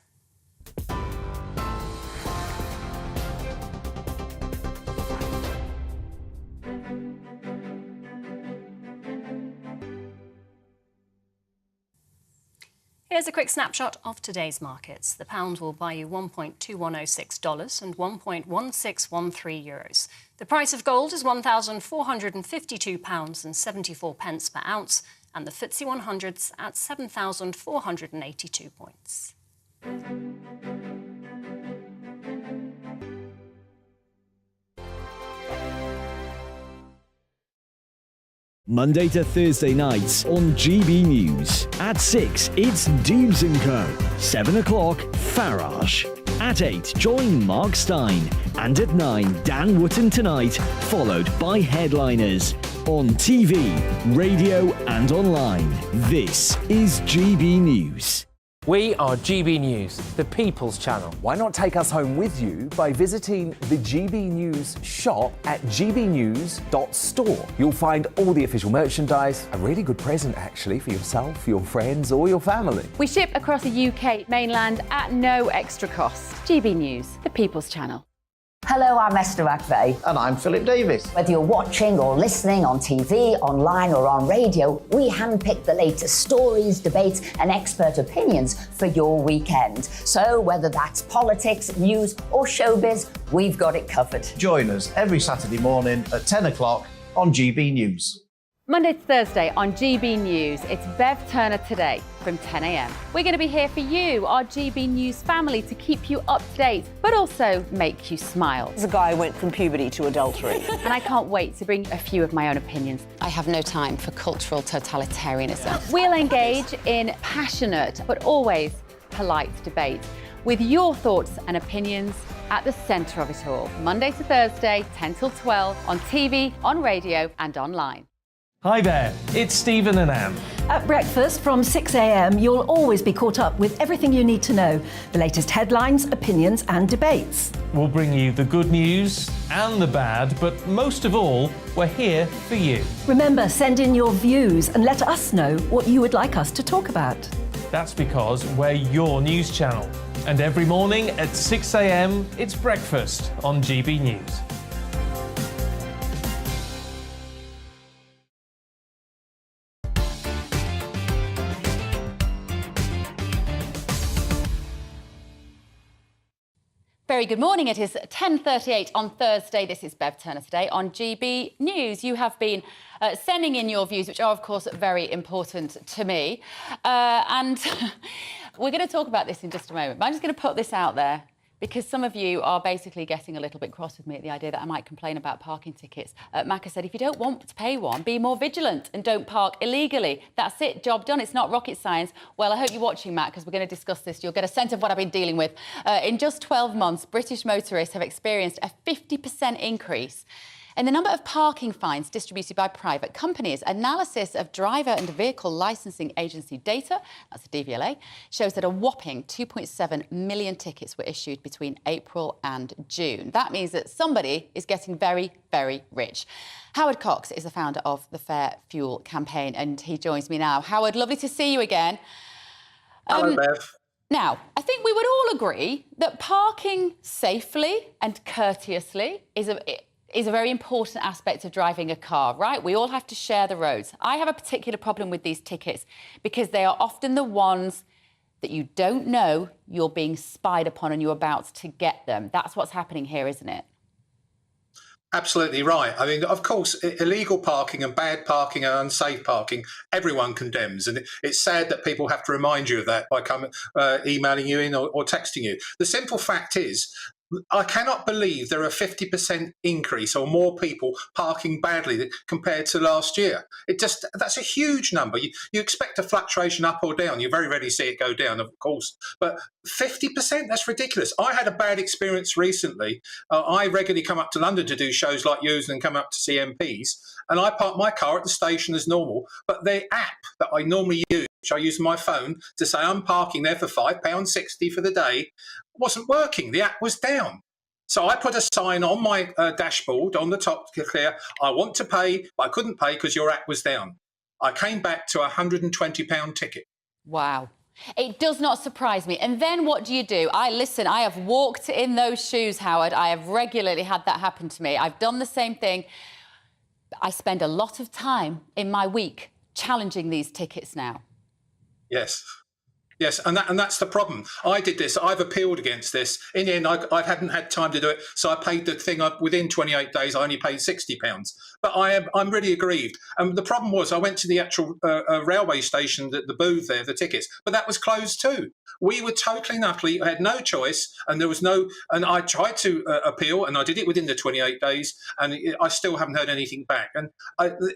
Here's a quick snapshot of today's markets. The pound will buy you $1.2106 and €1.1613. The price of gold is £1,452.74 per ounce, and the FTSE 100's at 7,482 points. Monday to Thursday nights on GB News. At 6, it's Dubes & Co. 7 o'clock, Farage. At 8, join Mark Stein. And at 9, Dan Wootton Tonight, followed by Headliners. On TV, radio and online. This is GB News. We are GB News, the People's Channel. Why not take us home with you by visiting the GB News shop at gbnews.store. You'll find all the official merchandise, a really good present actually for yourself, your friends or your family. We ship across the UK mainland at no extra cost. GB News, the People's Channel. Hello, I'm Esther McVeigh. And I'm Philip Davis. Whether you're watching or listening on TV, online or on radio, we handpick the latest stories, debates and expert opinions for your weekend. So whether that's politics, news or showbiz, we've got it covered. Join us every Saturday morning at 10 o'clock on GB News. Monday to Thursday on GB News, it's Bev Turner Today from 10 a.m. We're going to be here for you, our GB News family, to keep you up to date, but also make you smile. There's a guy who went from puberty to adultery. And I can't wait to bring a few of my own opinions. I have no time for cultural totalitarianism. We'll engage in passionate, but always polite debate with your thoughts and opinions at the centre of it all. Monday to Thursday, 10 till 12, on TV, on radio and online. Hi there, it's Stephen and Anne. At breakfast from 6 a.m, you'll always be caught up with everything you need to know, the latest headlines, opinions and debates. We'll bring you the good news and the bad, but most of all, we're here for you. Remember, send in your views and let us know what you would like us to talk about. That's because we're your news channel. And every morning at 6 a.m, it's breakfast on GB News. Very good morning. It is 10:38 on Thursday. This is Bev Turner Today on GB News. You have been sending in your views, which are, of course, very important to me. And we're going to talk about this in just a moment. But I'm just going to put this out there because some of you are basically getting a little bit cross with me at the idea that I might complain about parking tickets. Macca said, if you don't want to pay one, be more vigilant and don't park illegally. That's it, job done. It's not rocket science. Well, I hope you're watching, Matt, because we're going to discuss this. You'll get a sense of what I've been dealing with. In just 12 months, British motorists have experienced a 50% increase in the number of parking fines distributed by private companies. Analysis of driver and vehicle licensing agency data, that's the DVLA, shows that a whopping 2.7 million tickets were issued between April and June. That means that somebody is getting very, very rich. Howard Cox is the founder of the Fair Fuel campaign, and he joins me now. Howard, lovely to see you again. Hello, Bev. Now, I think we would all agree that parking safely and courteously is a very important aspect of driving a car, right? We all have to share the roads. I have a particular problem with these tickets because they are often the ones that you don't know you're being spied upon and you're about to get them. That's what's happening here, isn't it? Absolutely right. I mean, of course, illegal parking and bad parking and unsafe parking, everyone condemns. And it's sad that people have to remind you of that by emailing you in or texting you. The simple fact is, I cannot believe there are a 50% increase or more people parking badly compared to last year. That's a huge number. You expect a fluctuation up or down. You very rarely see it go down, of course. But 50%, that's ridiculous. I had a bad experience recently. I regularly come up to London to do shows like yours and come up to see MPs. And I park my car at the station as normal. But the app that I normally use, which I use my phone to say I'm parking there for £5.60 for the day, wasn't working. The app was down. So I put a sign on my dashboard on the top clear, I want to pay, but I couldn't pay because your app was down. I came back to a £120 ticket. Wow. It does not surprise me. And then what do? I have walked in those shoes, Howard. I have regularly had that happen to me. I've done the same thing. I spend a lot of time in my week challenging these tickets now. Yes, and that's the problem. I did this. I've appealed against this. In the end, I hadn't had time to do it, so I paid the thing up within 28 days. I only paid £60, but I'm really aggrieved. And the problem was, I went to the actual railway station, the booth there, the tickets, but that was closed too. We were totally and utterly had no choice, and there was no. And I tried to appeal, and I did it within the 28 days, and I still haven't heard anything back. And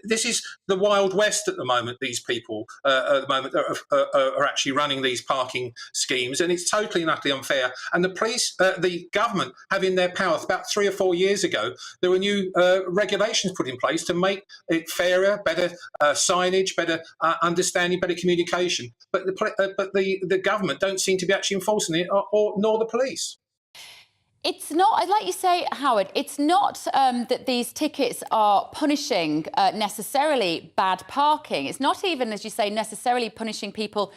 this is the Wild West at the moment. These people at the moment are actually running these parking schemes, and it's totally and utterly unfair. And the police, the government, have in their power. About 3 or 4 years ago, there were new regulations put in place to make it fairer, better signage, better understanding, better communication. But the government don't seem to be actually enforcing it, nor the police. It's not, like you say, Howard, it's not that these tickets are punishing necessarily bad parking. It's not even, as you say, necessarily punishing people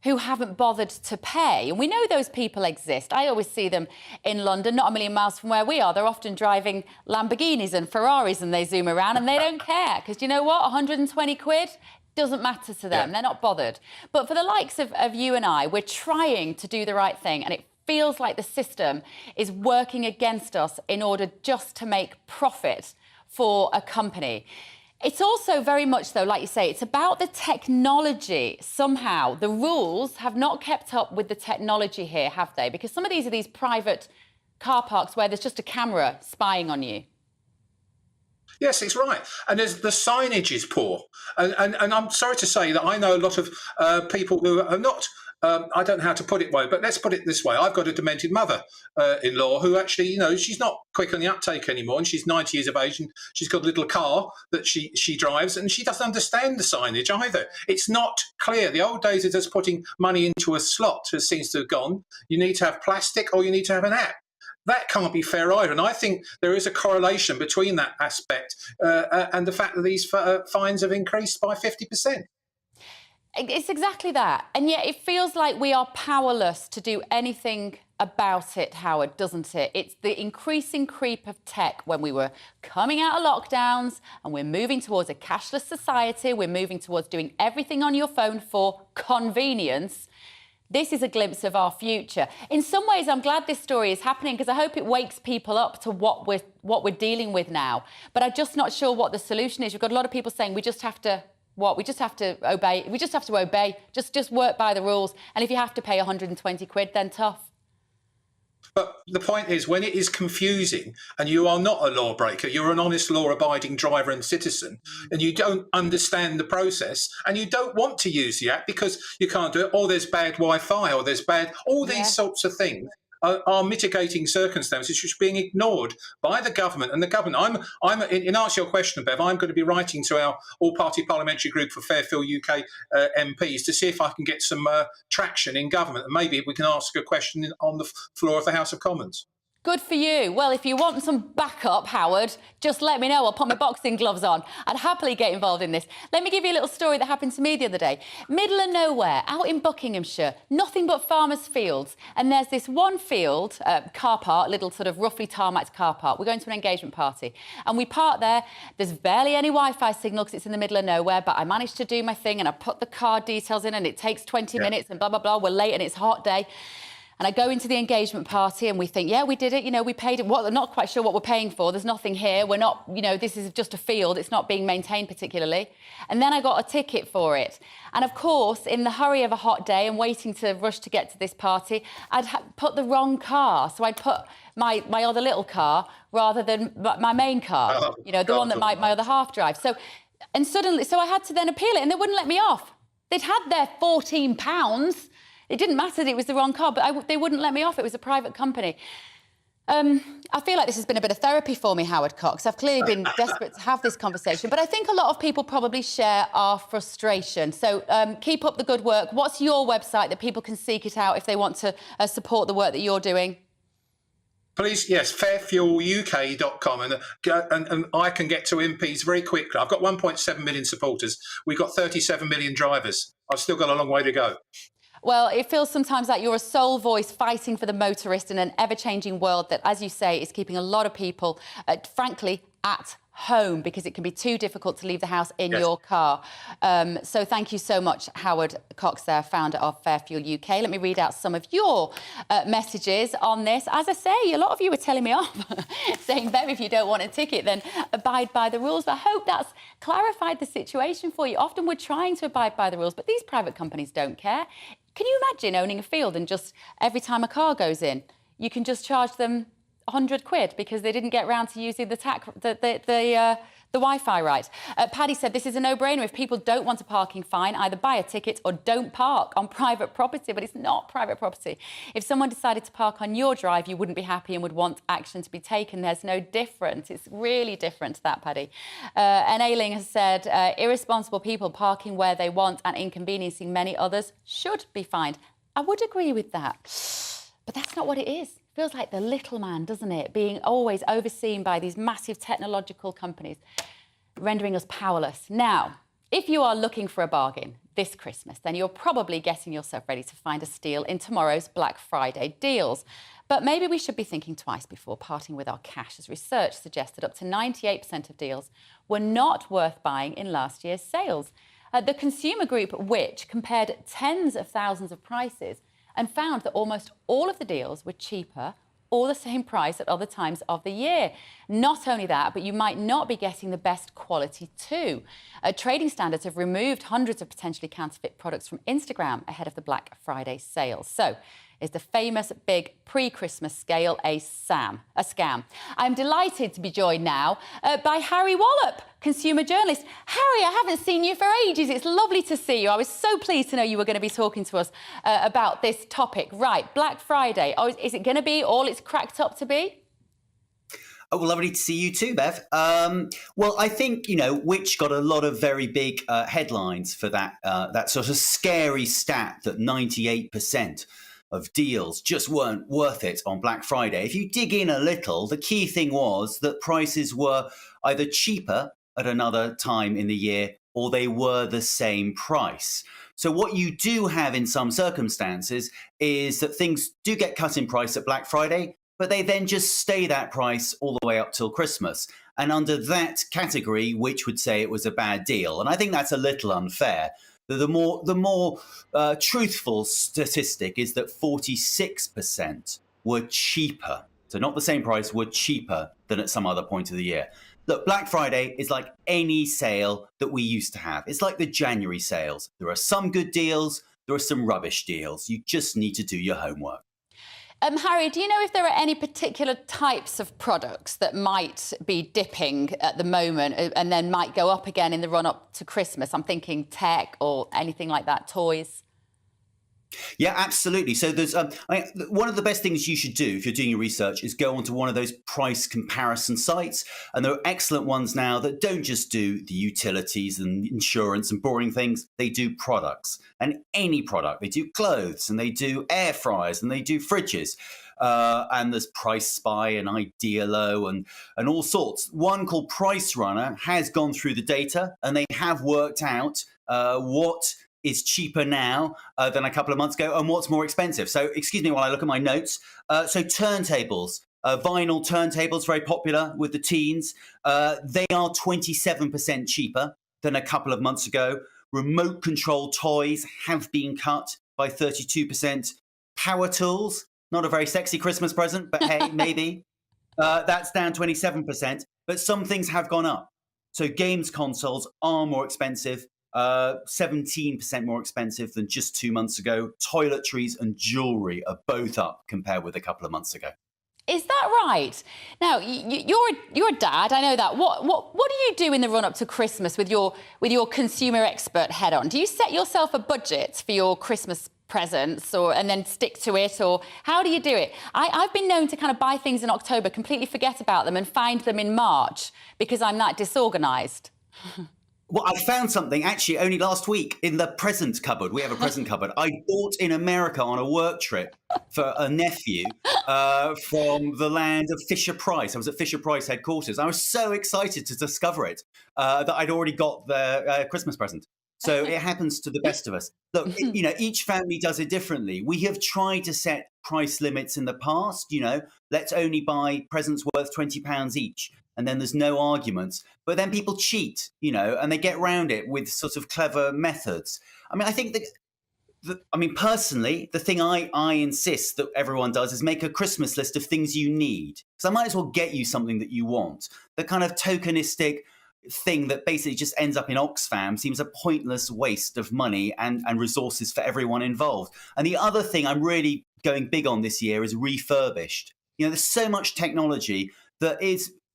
who haven't bothered to pay. And we know those people exist. I always see them in London, not a million miles from where we are. They're often driving Lamborghinis and Ferraris, and they zoom around and they don't care. Because you know what? 120 quid doesn't matter to them. Yeah. They're not bothered. But for the likes of you and I, we're trying to do the right thing, and it feels like the system is working against us in order just to make profit for a company. It's also very much, though, like you say, it's about the technology. Somehow, the rules have not kept up with the technology here, have they? Because some of these are these private car parks where there's just a camera spying on you. Yes, it's right. And the signage is poor. And I'm sorry to say that I know a lot of people who are not... I don't know how to put it, but let's put it this way. I've got a demented mother-in-law who actually, she's not quick on the uptake anymore, and she's 90 years of age, and she's got a little car that she drives, and she doesn't understand the signage either. It's not clear. The old days of just putting money into a slot seems to have gone. You need to have plastic or you need to have an app. That can't be fair either. And I think there is a correlation between that aspect and the fact that these fines have increased by 50%. It's exactly that. And yet it feels like we are powerless to do anything about it, Howard, doesn't it? It's the increasing creep of tech when we were coming out of lockdowns and we're moving towards a cashless society. We're moving towards doing everything on your phone for convenience. This is a glimpse of our future. In some ways, I'm glad this story is happening because I hope it wakes people up to what we're dealing with now. But I'm just not sure what the solution is. We've got a lot of people saying we just have to... What? We just have to obey. We just have to obey. Just work by the rules. And if you have to pay 120 quid, then tough. But the point is, when it is confusing and you are not a lawbreaker, you're an honest, law-abiding driver and citizen, and you don't understand the process and you don't want to use the app because you can't do it, or there's bad Wi-Fi, or there's bad... All these sorts of things are mitigating circumstances which are being ignored by the government. And the government, in answer to your question, Bev, I'm going to be writing to our all-party parliamentary group for Fairfield UK MPs to see if I can get some traction in government, and maybe we can ask a question on the floor of the House of Commons. Good for you. Well, if you want some backup, Howard, just let me know. I'll put my boxing gloves on. I'd happily get involved in this. Let me give you a little story that happened to me the other day. Middle of nowhere, out in Buckinghamshire, nothing but farmers' fields. And there's this one field, car park, little sort of roughly tarmacked car park. We're going to an engagement party. And we park there. There's barely any Wi-Fi signal because it's in the middle of nowhere, but I managed to do my thing and I put the card details in and it takes 20 minutes and blah, blah, blah. We're late and it's a hot day. And I go into the engagement party and we think, yeah, we did it. We paid it. I'm not quite sure what we're paying for. There's nothing here. We're not, this is just a field. It's not being maintained particularly. And then I got a ticket for it. And of course, in the hurry of a hot day and waiting to rush to get to this party, I'd put the wrong car. So I'd put my other little car rather than my main car, the one that my other half drives. So I had to then appeal it and they wouldn't let me off. They'd had their £14. It didn't matter that it was the wrong car, but they wouldn't let me off. It was a private company. I feel like this has been a bit of therapy for me, Howard Cox. I've clearly been desperate to have this conversation, but I think a lot of people probably share our frustration. So keep up the good work. What's your website that people can seek it out if they want to support the work that you're doing? Please, yes, fairfueluk.com, and I can get to MPs very quickly. I've got 1.7 million supporters. We've got 37 million drivers. I've still got a long way to go. Well, it feels sometimes like you're a sole voice fighting for the motorist in an ever-changing world that, as you say, is keeping a lot of people, frankly, at home because it can be too difficult to leave the house in your car. So thank you so much, Howard Cox, there, founder of Fair Fuel UK. Let me read out some of your messages on this. As I say, a lot of you are telling me off, saying, Bev, if you don't want a ticket, then abide by the rules. But I hope that's clarified the situation for you. Often we're trying to abide by the rules, but these private companies don't care. Can you imagine owning a field and just every time a car goes in, you can just charge them 100 quid because they didn't get round to using the Wi-Fi right. Paddy said this is a no-brainer. If people don't want a parking fine, either buy a ticket or don't park on private property, but it's not private property. If someone decided to park on your drive, you wouldn't be happy and would want action to be taken. There's no difference. It's really different to that, Paddy. And Ailing has said irresponsible people parking where they want and inconveniencing many others should be fined. I would agree with that, but that's not what it is. Feels like the little man, doesn't it? Being always overseen by these massive technological companies, rendering us powerless. Now, if you are looking for a bargain this Christmas, then you're probably getting yourself ready to find a steal in tomorrow's Black Friday deals. But maybe we should be thinking twice before parting with our cash, as research suggests that up to 98% of deals were not worth buying in last year's sales. The consumer group, which compared tens of thousands of prices and found that almost all of the deals were cheaper or the same price at other times of the year. Not only that, but you might not be getting the best quality too. Trading standards have removed hundreds of potentially counterfeit products from Instagram ahead of the Black Friday sales. So, is the famous big pre-Christmas scale a scam? I'm delighted to be joined now by Harry Wallop, consumer journalist. Harry, I haven't seen you for ages. It's lovely to see you. I was so pleased to know you were going to be talking to us about this topic. Right, Black Friday. Oh, is it going to be all it's cracked up to be? Oh, well, lovely to see you too, Bev. Well, I think, Which got a lot of very big headlines for that sort of scary stat that 98% of deals just weren't worth it on Black Friday. If you dig in a little, the key thing was that prices were either cheaper at another time in the year or they were the same price. So what you do have in some circumstances is that things do get cut in price at Black Friday, but they then just stay that price all the way up till Christmas. And under that category, which would say it was a bad deal. And I think that's a little unfair. The more truthful statistic is that 46% were cheaper. So not the same price, were cheaper than at some other point of the year. Look, Black Friday is like any sale that we used to have. It's like the January sales. There are some good deals, there are some rubbish deals. You just need to do your homework. Harry, do you know if there are any particular types of products that might be dipping at the moment and then might go up again in the run-up to Christmas? I'm thinking tech or anything like that, toys. Yeah, absolutely. So there's one of the best things you should do if you're doing your research is go onto one of those price comparison sites. And there are excellent ones now that don't just do the utilities and insurance and boring things. They do products, and any product. They do clothes, and they do air fryers, and they do fridges. And there's Price Spy and Idealo and all sorts. One called Price Runner has gone through the data, and they have worked out what is cheaper now than a couple of months ago and what's more expensive. So excuse me while I look at my notes. So turntables, vinyl turntables, very popular with the teens. They are 27% cheaper than a couple of months ago. Remote control toys have been cut by 32%. Power tools, not a very sexy Christmas present, but hey, maybe. That's down 27%. But some things have gone up. So games consoles are more expensive. 17% more expensive than just 2 months ago. Toiletries and jewellery are both up compared with a couple of months ago. Is that right? Now, you're a dad, I know that. What do you do in the run-up to Christmas with your consumer expert head on? Do you set yourself a budget for your Christmas presents and then stick to it, or how do you do it? I've been known to kind of buy things in October, completely forget about them and find them in March because I'm that disorganised. Well, I found something actually only last week in the present cupboard. We have a present cupboard. I bought in America on a work trip for a nephew from the land of Fisher Price. I was at Fisher Price headquarters. I was so excited to discover it that I'd already got the Christmas present. So it happens to the best of us. Look, each family does it differently. We have tried to set price limits in the past. Let's only buy presents worth £20 each. And then there's no arguments. But then people cheat, and they get around it with sort of clever methods. I mean, I think personally, the thing I insist that everyone does is make a Christmas list of things you need. So I might as well get you something that you want. The kind of tokenistic thing that basically just ends up in Oxfam seems a pointless waste of money and resources for everyone involved. And the other thing I'm really going big on this year is refurbished. There's so much technology that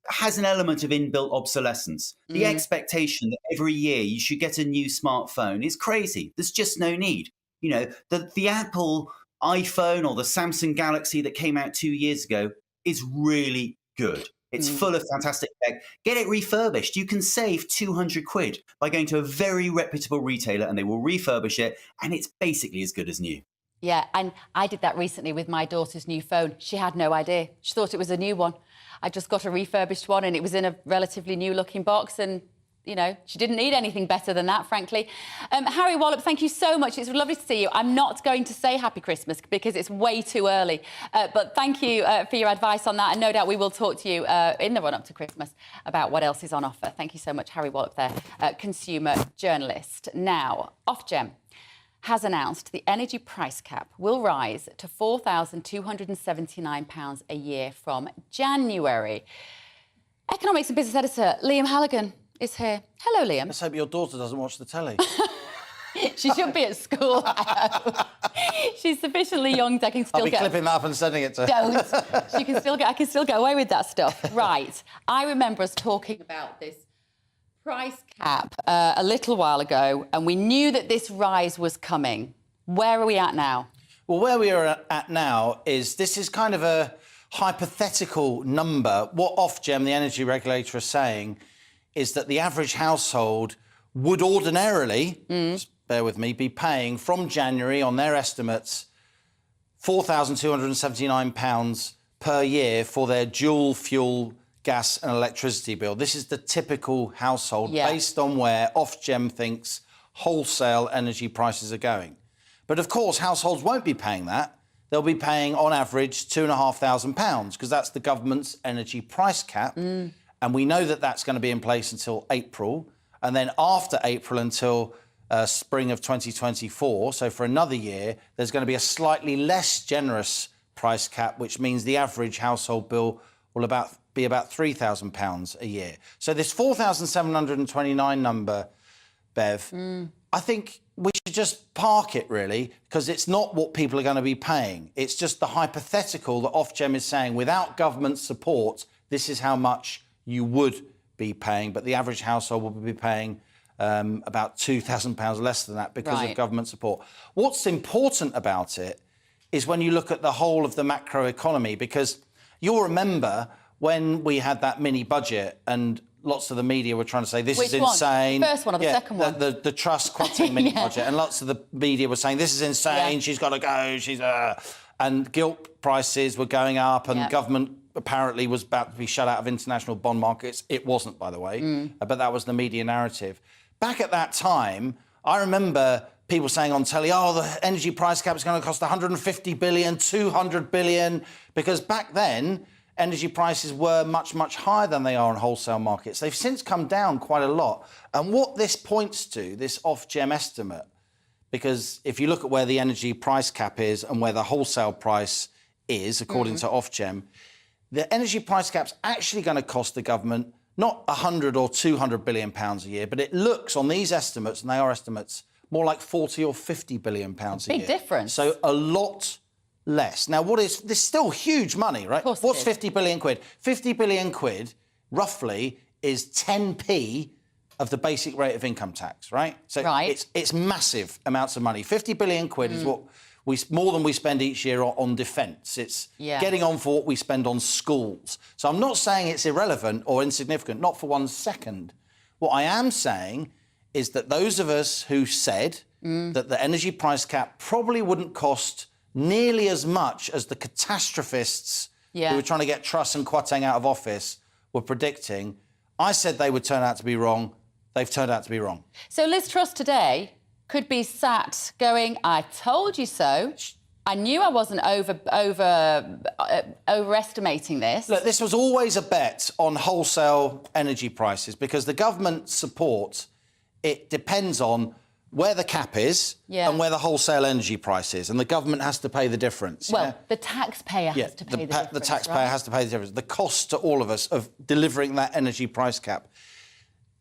has an element of inbuilt obsolescence. The expectation that every year you should get a new smartphone is crazy. There's just no need. The Apple iPhone or the Samsung Galaxy that came out 2 years ago is really good. It's full of fantastic tech. Get it refurbished. You can save 200 quid by going to a very reputable retailer and they will refurbish it, and it's basically as good as new. Yeah, and I did that recently with my daughter's new phone. She had no idea. She thought it was a new one. I just got a refurbished one and it was in a relatively new-looking box, and she didn't need anything better than that, frankly. Harry Wallop, thank you so much. It's lovely to see you. I'm not going to say Happy Christmas because it's way too early. But thank you for your advice on that. And no doubt we will talk to you in the run-up to Christmas about what else is on offer. Thank you so much, Harry Wallop there, consumer journalist. Now, Ofgem has announced the energy price cap will rise to £4,279 a year from January. Economics and business editor Liam Halligan is here. Hello, Liam. Let's hope your daughter doesn't watch the telly. She should be at school. She's sufficiently young that I can still I'll be clipping that up and sending it to her. Don't. I can still get away with that stuff. Right. I remember us talking about this price cap a little while ago, and we knew that this rise was coming. Where are we at now? Well, where we are at now is this is kind of a hypothetical number. What Ofgem, the energy regulator, is saying is that the average household would ordinarily, just bear with me, be paying from January on their estimates £4,279 per year for their dual fuel gas and electricity bill. This is the typical household based on where Ofgem thinks wholesale energy prices are going. But of course, households won't be paying that. They'll be paying on average £2,500 because that's the government's energy price cap. And we know that that's going to be in place until April. And then after April until spring of 2024, so for another year, there's going to be a slightly less generous price cap, which means the average household bill will be about £3,000 a year. So this 4,729 number, Bev, I think we should just park it, really, because it's not what people are going to be paying. It's just the hypothetical that Ofgem is saying, without government support, this is how much you would be paying, but the average household will be paying about £2,000 less than that because of government support. What's important about it is when you look at the whole of the macro economy, because you'll remember when we had that mini budget and lots of the media were trying to say this is insane. The first one or the second one? The Truss Quantum mini budget, and lots of the media were saying this is insane. She's got to go. And gilt prices were going up, and government apparently was about to be shut out of international bond markets. It wasn't, by the way, but that was the media narrative. Back at that time, I remember people saying on telly, oh, the energy price cap is going to cost 150 billion, 200 billion, because back then, energy prices were much, much higher than they are on wholesale markets. They've since come down quite a lot. And what this points to, this Ofgem estimate, because if you look at where the energy price cap is and where the wholesale price is, according to Ofgem, the energy price cap's actually going to cost the government not 100 or 200 billion pounds a year, but it looks on these estimates, and they are estimates, more like 40 or 50 billion pounds a year. Big difference. So a lot less. Now, this is still huge money, right? Of course What's 50 billion quid? 50 billion quid, roughly, is 10p of the basic rate of income tax, right? So it's massive amounts of money. 50 billion quid is what more than we spend each year on defence. It's getting on for what we spend on schools. So I'm not saying it's irrelevant or insignificant, not for 1 second. What I am saying is that those of us who said that the energy price cap probably wouldn't cost nearly as much as the catastrophists who were trying to get Truss and Kwarteng out of office were predicting, I said they would turn out to be wrong. They've turned out to be wrong. So Liz Truss today could be sat going, I told you so. I knew I wasn't overestimating this. Look, this was always a bet on wholesale energy prices because the government support, it depends on where the cap is and where the wholesale energy price is, and the government has to pay the difference. Well, the taxpayer has to pay the difference. The taxpayer has to pay the difference. The cost to all of us of delivering that energy price cap.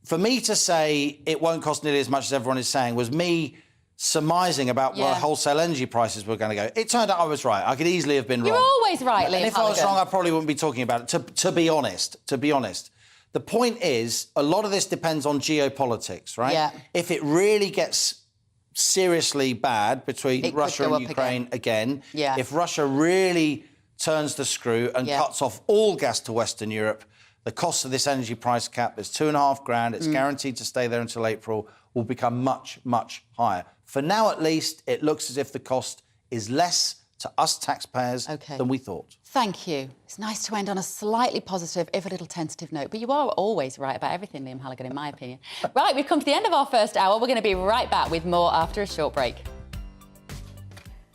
For me to say it won't cost nearly as much as everyone is saying was me surmising about where wholesale energy prices were going to go. It turned out I was right. I could easily have been wrong. You're always right, Liam. And if I was wrong, I probably wouldn't be talking about it, to be honest. The point is, a lot of this depends on geopolitics, right? Yeah. If it really gets seriously bad between Russia and Ukraine again, if Russia really turns the screw and cuts off all gas to Western Europe, the cost of this energy price cap is $2,500. It's guaranteed to stay there until April, will become much, much higher. For now, at least, it looks as if the cost is less to us taxpayers than we thought. Thank you. It's nice to end on a slightly positive, if a little tentative note. But you are always right about everything, Liam Halligan, in my opinion. Right, we've come to the end of our first hour. We're going to be right back with more after a short break.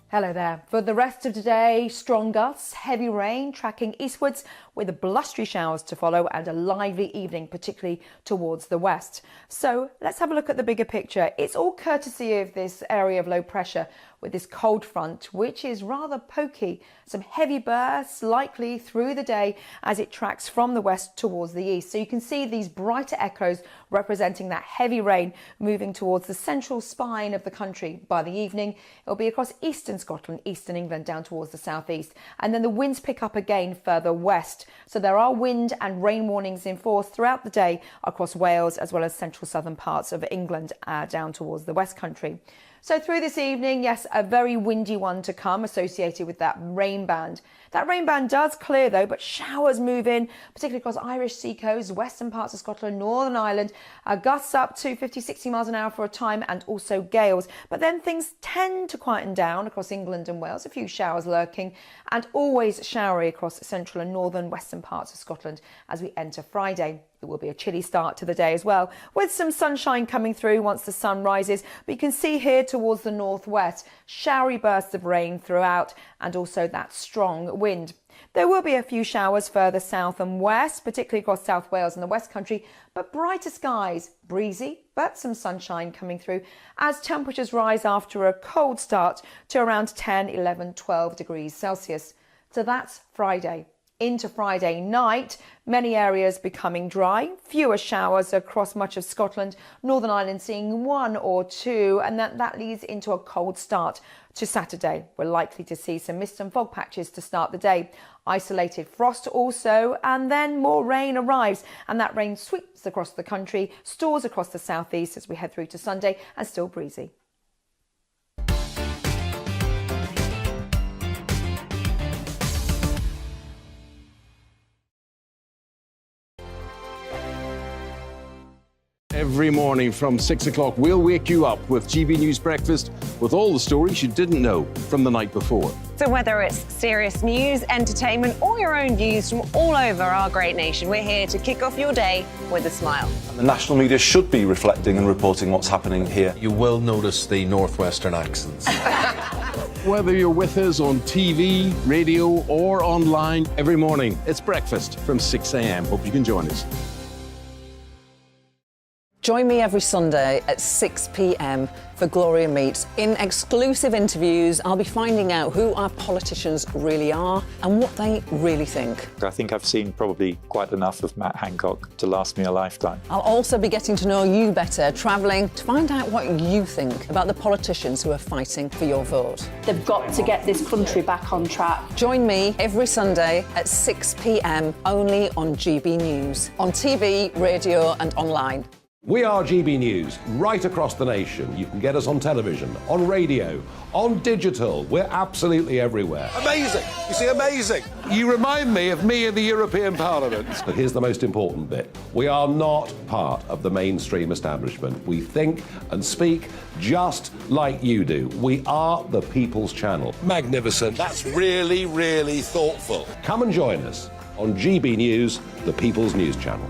Hello there. For the rest of today, strong gusts, heavy rain tracking eastwards with blustery showers to follow and a lively evening, particularly towards the west. So let's have a look at the bigger picture. It's all courtesy of this area of low pressure with this cold front, which is rather pokey. Some heavy bursts likely through the day as it tracks from the west towards the east. So you can see these brighter echoes representing that heavy rain moving towards the central spine of the country. By the evening, it'll be across eastern Scotland, eastern England, down towards the southeast. And then the winds pick up again further west. So there are wind and rain warnings in force throughout the day across Wales as well as central southern parts of England down towards the West Country. So through this evening, yes, a very windy one to come associated with that rain band. That rain band does clear though, but showers move in, particularly across Irish sea coast, western parts of Scotland, Northern Ireland, gusts up to 50, 60 miles an hour for a time and also gales. But then things tend to quieten down across England and Wales, a few showers lurking and always showery across central and northern western parts of Scotland as we enter Friday. It will be a chilly start to the day as well, with some sunshine coming through once the sun rises. But you can see here towards the northwest, showery bursts of rain throughout and also that strong wind. There will be a few showers further south and west, particularly across South Wales and the West Country, but brighter skies, breezy, but some sunshine coming through as temperatures rise after a cold start to around 10, 11, 12 degrees Celsius. So that's Friday. Into Friday night, many areas becoming dry, fewer showers across much of Scotland, Northern Ireland seeing 1 or 2, and that leads into a cold start to Saturday. We're likely to see some mist and fog patches to start the day. Isolated frost also, and then more rain arrives, and that rain sweeps across the country, stores across the southeast as we head through to Sunday, and still breezy. Every morning from 6 o'clock, we'll wake you up with GB News Breakfast with all the stories you didn't know from the night before. So whether it's serious news, entertainment, or your own views from all over our great nation, we're here to kick off your day with a smile. The national media should be reflecting and reporting what's happening here. You will notice the northwestern accents. Whether you're with us on TV, radio, or online, every morning, it's breakfast from 6 a.m. Hope you can join us. Join me every Sunday at 6 p.m. for Gloria Meets. In exclusive interviews, I'll be finding out who our politicians really are and what they really think. I think I've seen probably quite enough of Matt Hancock to last me a lifetime. I'll also be getting to know you better, travelling to find out what you think about the politicians who are fighting for your vote. They've got to get this country back on track. Join me every Sunday at 6 p.m. only on GB News, on TV, radio and online. We are GB News, right across the nation. You can get us on television, on radio, on digital. We're absolutely everywhere. Amazing! You see, amazing! You remind me of me in the European Parliament. But here's the most important bit. We are not part of the mainstream establishment. We think and speak just like you do. We are the People's Channel. Magnificent. That's really, really thoughtful. Come and join us on GB News, the People's News Channel.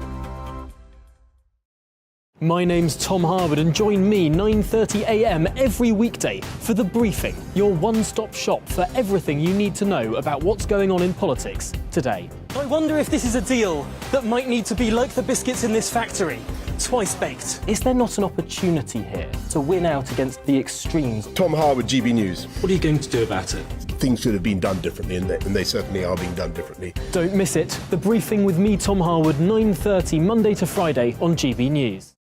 My name's Tom Harwood and join me 9:30 a.m. every weekday for The Briefing, your one-stop shop for everything you need to know about what's going on in politics today. I wonder if this is a deal that might need to be like the biscuits in this factory, twice baked. Is there not an opportunity here to win out against the extremes? Tom Harwood, GB News. What are you going to do about it? Things should have been done differently, and they certainly are being done differently. Don't miss it. The Briefing with me, Tom Harwood, 9:30 Monday to Friday on GB News.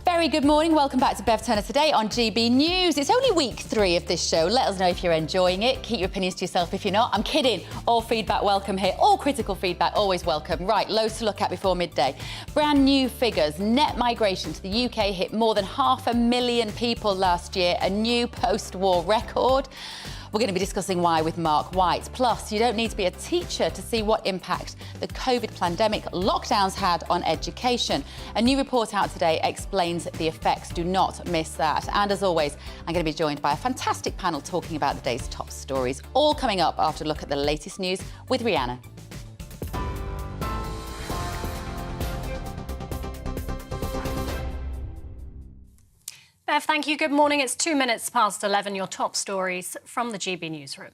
Very good morning. Welcome back to Bev Turner today on GB News. It's only week 3 of this show. Let us know if you're enjoying it. Keep your opinions to yourself if you're not. I'm kidding. All feedback welcome here. All critical feedback always welcome. Right, loads to look at before midday. Brand new figures. Net migration to the UK hit more than 500,000 people last year, a new post-war record. We're going to be discussing why with Mark White. Plus, you don't need to be a teacher to see what impact the COVID pandemic lockdowns had on education. A new report out today explains the effects. Do not miss that. And as always, I'm going to be joined by a fantastic panel talking about the day's top stories. All coming up after a look at the latest news with Rihanna. Bev, thank you. Good morning. It's 2 minutes past 11. Your top stories from the GB newsroom.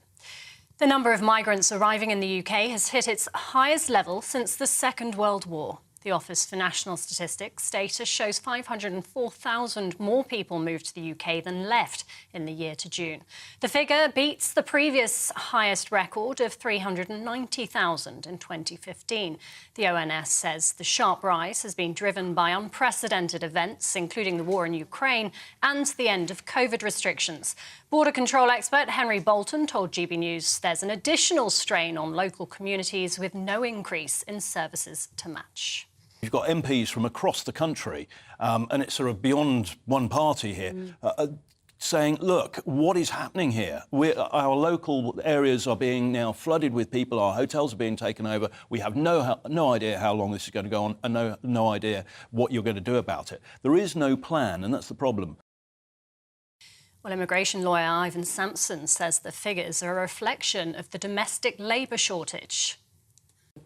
The number of migrants arriving in the UK has hit its highest level since the Second World War. The Office for National Statistics data shows 504,000 more people moved to the UK than left in the year to June. The figure beats the previous highest record of 390,000 in 2015. The ONS says the sharp rise has been driven by unprecedented events, including the war in Ukraine and the end of COVID restrictions. Border control expert Henry Bolton told GB News there's an additional strain on local communities with no increase in services to match. You've got MPs from across the country, and it's sort of beyond one party here, saying, look, what is happening here? Our local areas are being now flooded with people, our hotels are being taken over, we have no idea how long this is going to go on, and no idea what you're going to do about it. There is no plan, and that's the problem. Well, immigration lawyer Ivan Sampson says the figures are a reflection of the domestic labour shortage.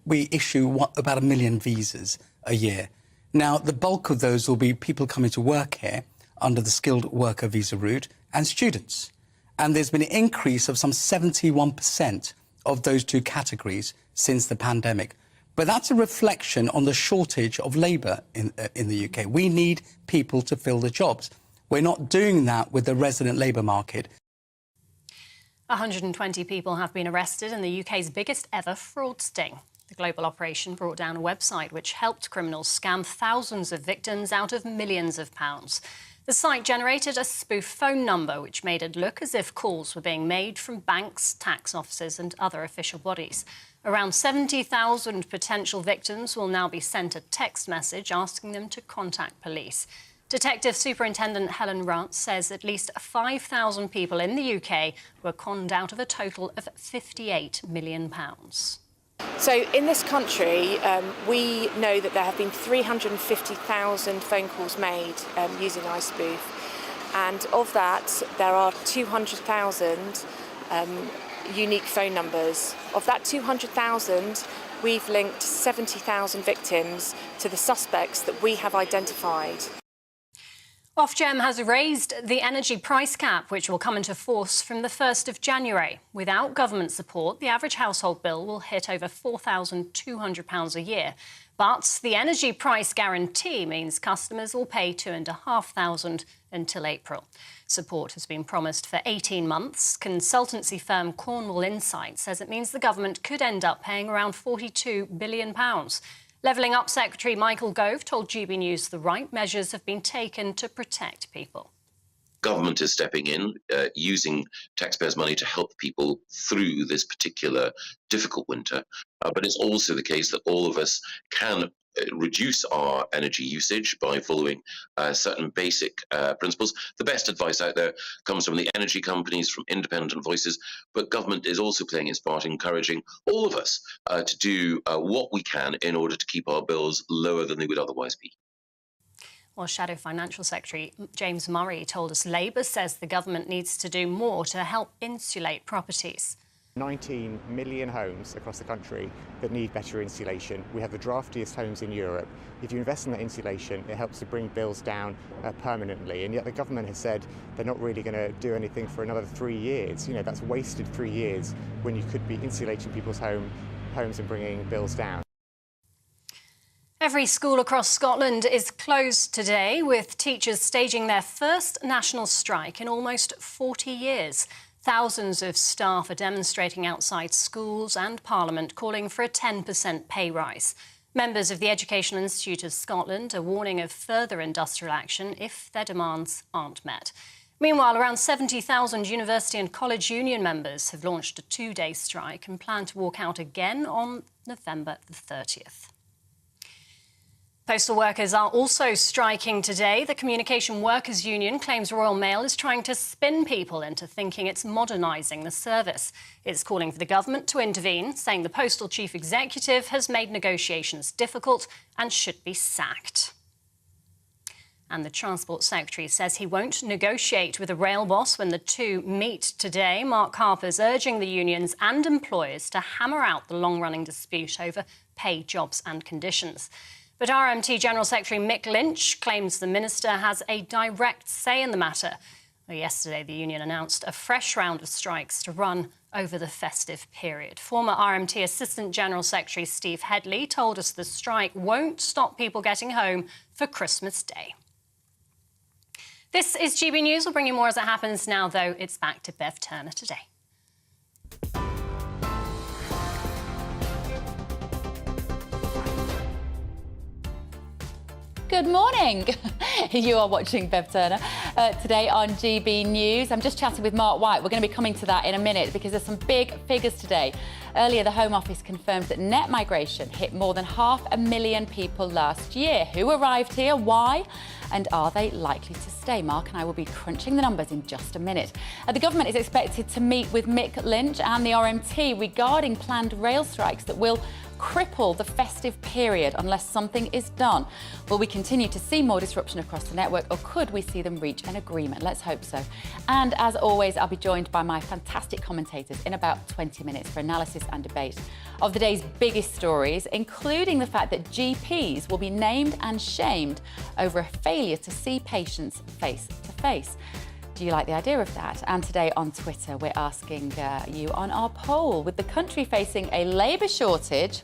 We issue about 1 million visas a year. Now, the bulk of those will be people coming to work here under the skilled worker visa route and students. And there's been an increase of some 71% of those two categories since the pandemic. But that's a reflection on the shortage of labour in the UK. We need people to fill the jobs. We're not doing that with the resident labour market. 120 people have been arrested in the UK's biggest ever fraud sting. The global operation brought down a website which helped criminals scam thousands of victims out of millions of pounds. The site generated a spoof phone number which made it look as if calls were being made from banks, tax offices and other official bodies. Around 70,000 potential victims will now be sent a text message asking them to contact police. Detective Superintendent Helen Rance says at least 5,000 people in the UK were conned out of a total of £58 million. So in this country, we know that there have been 350,000 phone calls made using iSpoof. And of that, there are 200,000 unique phone numbers. Of that 200,000, we've linked 70,000 victims to the suspects that we have identified. Ofgem has raised the energy price cap, which will come into force from the 1st of January. Without government support, the average household bill will hit over £4,200 a year. But the energy price guarantee means customers will pay £2,500 until April. Support has been promised for 18 months. Consultancy firm Cornwall Insight says it means the government could end up paying around £42 billion. Levelling Up Secretary Michael Gove told GB News the right measures have been taken to protect people. Government is stepping in, using taxpayers' money to help people through this particular difficult winter. But it's also the case that all of us can reduce our energy usage by following certain basic principles. The best advice out there comes from the energy companies, from independent voices, but government is also playing its part, encouraging all of us to do what we can in order to keep our bills lower than they would otherwise be. Well, Shadow Financial Secretary James Murray told us Labour says the government needs to do more to help insulate properties. 19 million homes across the country that need better insulation. We have the draftiest homes in Europe. If you invest in that insulation, it helps to bring bills down permanently. And yet the government has said they're not really going to do anything for another 3 years. You know, that's wasted 3 years when you could be insulating people's homes and bringing bills down. Every school across Scotland is closed today, with teachers staging their first national strike in almost 40 years. Thousands of staff are demonstrating outside schools and Parliament, calling for a 10% pay rise. Members of the Educational Institute of Scotland are warning of further industrial action if their demands aren't met. Meanwhile, around 70,000 university and college union members have launched a 2-day strike and plan to walk out again on November the 30th. Postal workers are also striking today. The Communication Workers Union claims Royal Mail is trying to spin people into thinking it's modernising the service. It's calling for the government to intervene, saying the Postal Chief Executive has made negotiations difficult and should be sacked. And the Transport Secretary says he won't negotiate with a rail boss when the two meet today. Mark Harper's urging the unions and employers to hammer out the long-running dispute over pay, jobs and conditions. But RMT General Secretary Mick Lynch claims the minister has a direct say in the matter. Well, yesterday, the union announced a fresh round of strikes to run over the festive period. Former RMT Assistant General Secretary Steve Headley told us the strike won't stop people getting home for Christmas Day. This is GB News. We'll bring you more as it happens now, though. It's back to Bev Turner today. Good morning. You are watching Bev Turner today on GB News. I'm just chatting with Mark White. We're going to be coming to that in a minute because there's some big figures today. Earlier, the Home Office confirmed that net migration hit more than 500,000 people last year. Who arrived here? Why? And are they likely to stay? Mark and I will be crunching the numbers in just a minute. The government is expected to meet with Mick Lynch and the RMT regarding planned rail strikes that will cripple the festive period unless something is done. Will we continue to see more disruption across the network, or could we see them reach an agreement? Let's hope so. And as always, I'll be joined by my fantastic commentators in about 20 minutes for analysis and debate of the day's biggest stories, including the fact that GPs will be named and shamed over a failure to see patients face to face. Do you like the idea of that? And today on Twitter, we're asking you on our poll, with the country facing a labour shortage,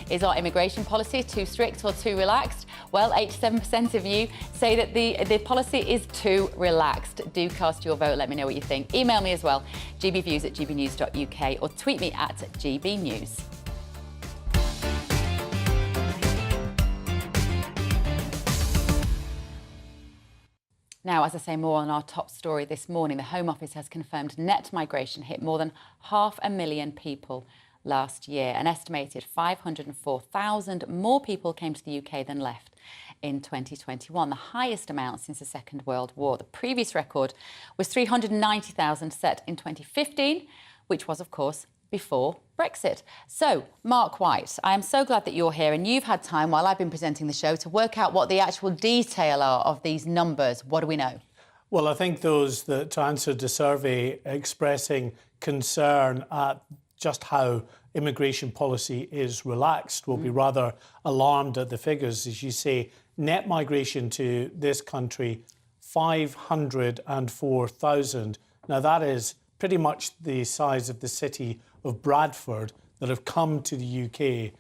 is our immigration policy too strict or too relaxed? Well, 87% of you say that the policy is too relaxed. Do cast your vote. Let me know what you think. Email me as well, gbviews@gbnews.uk, or tweet me at gbnews. Now, as I say, more on our top story this morning. The Home Office has confirmed net migration hit more than 500,000 people last year. An estimated 504,000 more people came to the UK than left in 2021, the highest amount since the Second World War. The previous record was 390,000 set in 2015, which was, of course, before Brexit. So, Mark White, I am so glad that you're here and you've had time while I've been presenting the show to work out what the actual detail are of these numbers. What do we know? Well, I think those that answered the survey expressing concern at just how immigration policy is relaxed will be rather alarmed at the figures. As you say, net migration to this country, 504,000. Now, that is pretty much the size of the city of Bradford that have come to the UK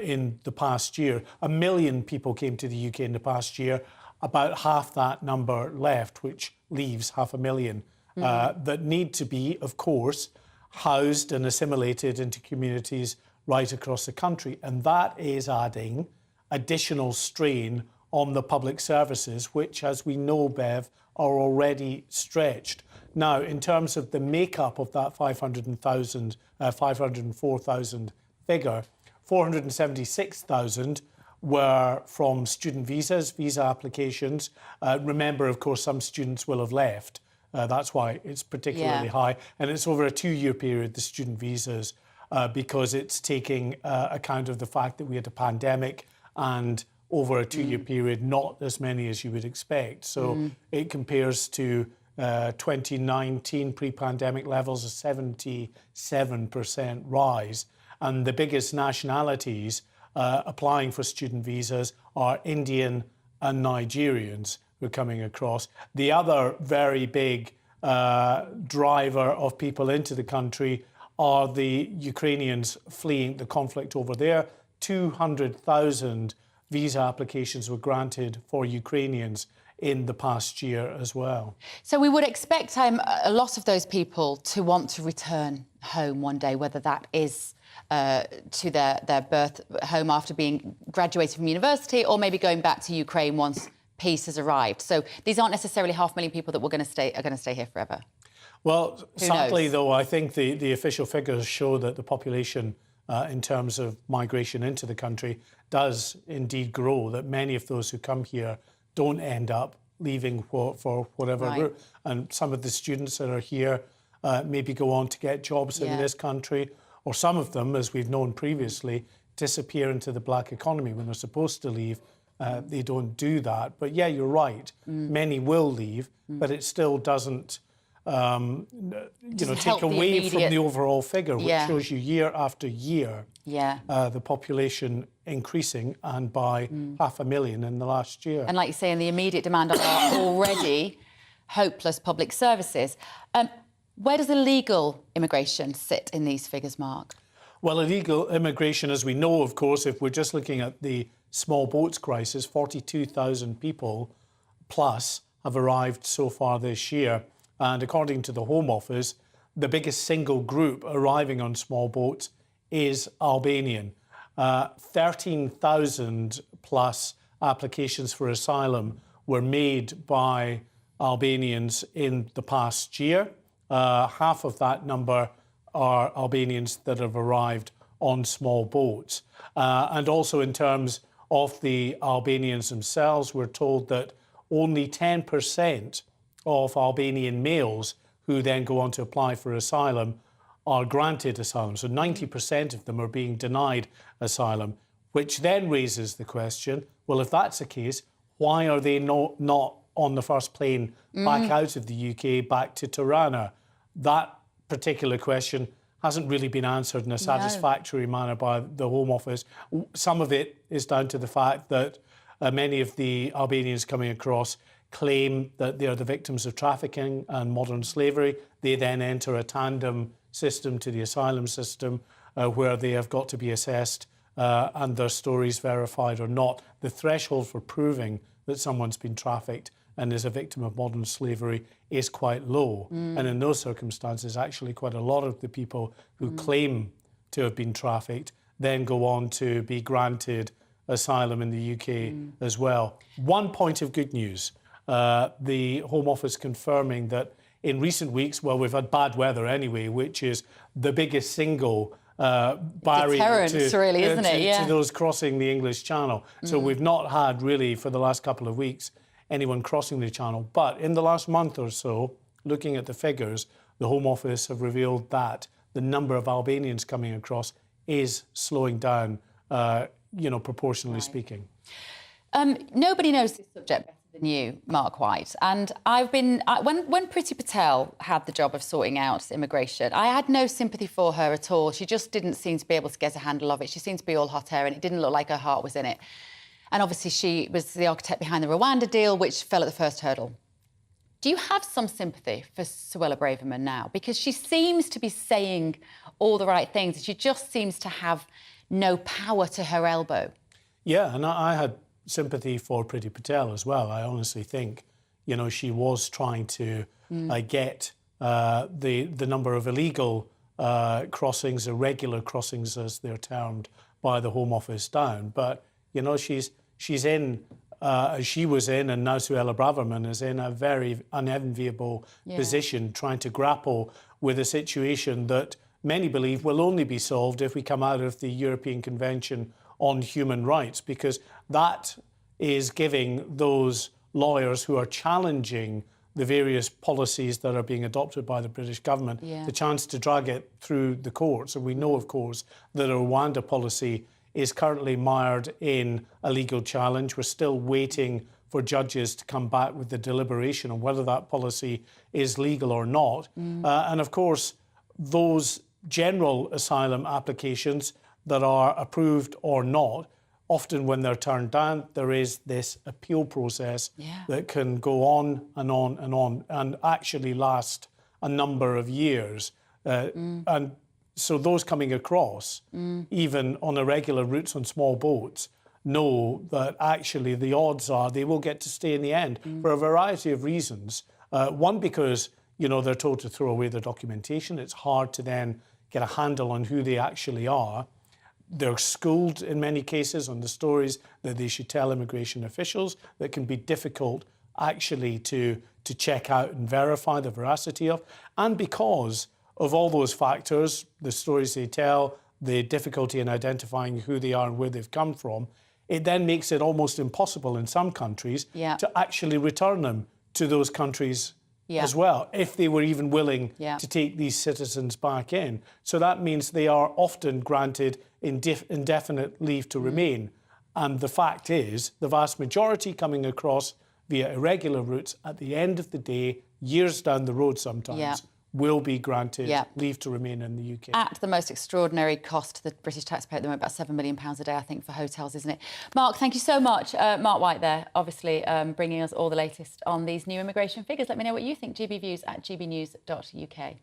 in the past year. 1 million people came to the UK in the past year. About half that number left, which leaves 500,000 that need to be, of course, housed and assimilated into communities right across the country. And that is adding additional strain on the public services, which, as we know, Bev, are already stretched. Now, in terms of the makeup of that 504,000 figure, 476,000 were from student visas, visa applications. Remember, of course, some students will have left. That's why it's particularly high. And it's over a 2-year period, the student visas, because it's taking account of the fact that we had a pandemic and over a 2-year period, not as many as you would expect. So it compares to 2019 pre-pandemic levels, a 77% rise. And the biggest nationalities applying for student visas are Indian and Nigerians who are coming across. The other very big driver of people into the country are the Ukrainians fleeing the conflict over there. 200,000 visa applications were granted for Ukrainians in the past year as well. So we would expect a lot of those people to want to return home one day, whether that is to their birth home after being graduated from university, or maybe going back to Ukraine once peace has arrived. So these aren't necessarily 500,000 people that are going to stay here forever. Well, sadly, though, I think the official figures show that the population in terms of migration into the country does indeed grow, that many of those who come here don't end up leaving for whatever route. And some of the students that are here maybe go on to get jobs in this country, or some of them, as we've known previously, disappear into the black economy when they're supposed to leave. They don't do that. But yeah, you're right. Many will leave, but it still doesn't take away from the overall figure, which shows you year after year the population increasing, and by 500,000 in the last year. And like you say, in the immediate demand of our already hopeless public services. Where does illegal immigration sit in these figures, Mark? Well, illegal immigration, as we know, of course, if we're just looking at the small boats crisis, 42,000 people plus have arrived so far this year. And according to the Home Office, the biggest single group arriving on small boats is Albanian. 13,000 plus applications for asylum were made by Albanians in the past year. Half of that number are Albanians that have arrived on small boats. And also in terms of the Albanians themselves, we're told that only 10% of Albanian males who then go on to apply for asylum are granted asylum. So 90% of them are being denied asylum, which then raises the question, well, if that's the case, why are they not on the first plane back out of the UK, back to Tirana? That particular question hasn't really been answered in a satisfactory manner by the Home Office. Some of it is down to the fact that many of the Albanians coming across claim that they are the victims of trafficking and modern slavery. They then enter a tandem system to the asylum system where they have got to be assessed and their stories verified or not. The threshold for proving that someone's been trafficked and is a victim of modern slavery is quite low. And in those circumstances, actually quite a lot of the people who claim to have been trafficked then go on to be granted asylum in the UK as well. One point of good news, the Home Office confirming that in recent weeks, well, we've had bad weather anyway, which is the biggest single barrier to those crossing the English Channel. So we've not had really, for the last couple of weeks, anyone crossing the Channel. But in the last month or so, looking at the figures, the Home Office have revealed that the number of Albanians coming across is slowing down, proportionally speaking. Nobody knows this subject better than you, Mark White. And when Priti Patel had the job of sorting out immigration, I had no sympathy for her at all. She just didn't seem to be able to get a handle of it. She seemed to be all hot air and it didn't look like her heart was in it. And obviously she was the architect behind the Rwanda deal, which fell at the first hurdle. Do you have some sympathy for Suella Braverman now? Because she seems to be saying all the right things. She just seems to have no power to her elbow. Yeah, and I had sympathy for Priti Patel as well. I honestly think, she was trying to get the number of illegal crossings, irregular crossings as they're termed by the Home Office down. But, you know, she's in, she was in, and now Suella Braverman is in a very unenviable position, trying to grapple with a situation that many believe will only be solved if we come out of the European Convention on Human Rights, because that is giving those lawyers who are challenging the various policies that are being adopted by the British government the chance to drag it through the courts. And we know, of course, that the Rwanda policy is currently mired in a legal challenge. We're still waiting for judges to come back with the deliberation on whether that policy is legal or not. And of course, those general asylum applications that are approved or not, often when they're turned down, there is this appeal process that can go on and on and on and actually last a number of years. And so those coming across, even on irregular routes on small boats, know that actually the odds are they will get to stay in the end for a variety of reasons. One, because, you know, they're told to throw away their documentation. It's hard to then get a handle on who they actually are. They're schooled in many cases on the stories that they should tell immigration officials that can be difficult actually to check out and verify the veracity of. And because of all those factors, the stories they tell, the difficulty in identifying who they are and where they've come from, it then makes it almost impossible in some countries to actually return them to those countries as well, if they were even willing to take these citizens back in. So that means they are often granted indefinite leave to remain. And the fact is, the vast majority coming across via irregular routes, at the end of the day, years down the road sometimes, will be granted leave to remain in the UK. At the most extraordinary cost to the British taxpayer at the moment, about £7 million a day, I think, for hotels, isn't it? Mark, thank you so much. Mark White there, obviously bringing us all the latest on these new immigration figures. Let me know what you think. GBviews at gbnews.uk.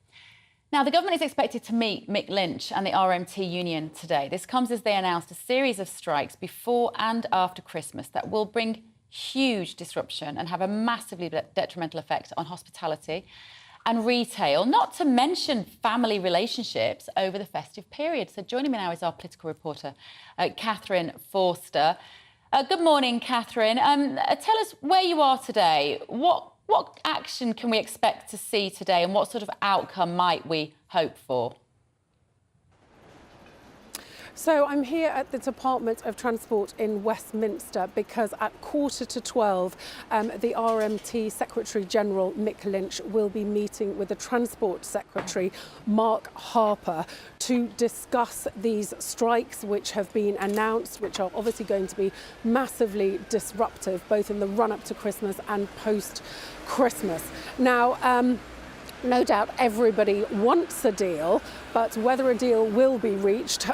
Now, the government is expected to meet Mick Lynch and the RMT union today. This comes as they announced a series of strikes before and after Christmas that will bring huge disruption and have a massively detrimental effect on hospitality and retail, not to mention family relationships over the festive period. So joining me now is our political reporter, Catherine Forster. Good morning, Catherine. Tell us where you are today. What action can we expect to see today, and what sort of outcome might we hope for? So I'm here at the Department of Transport in Westminster because at 11:45, the RMT Secretary-General Mick Lynch will be meeting with the Transport Secretary Mark Harper to discuss these strikes which have been announced, which are obviously going to be massively disruptive, both in the run-up to Christmas and post-Christmas. Now, no doubt everybody wants a deal, but whether a deal will be reached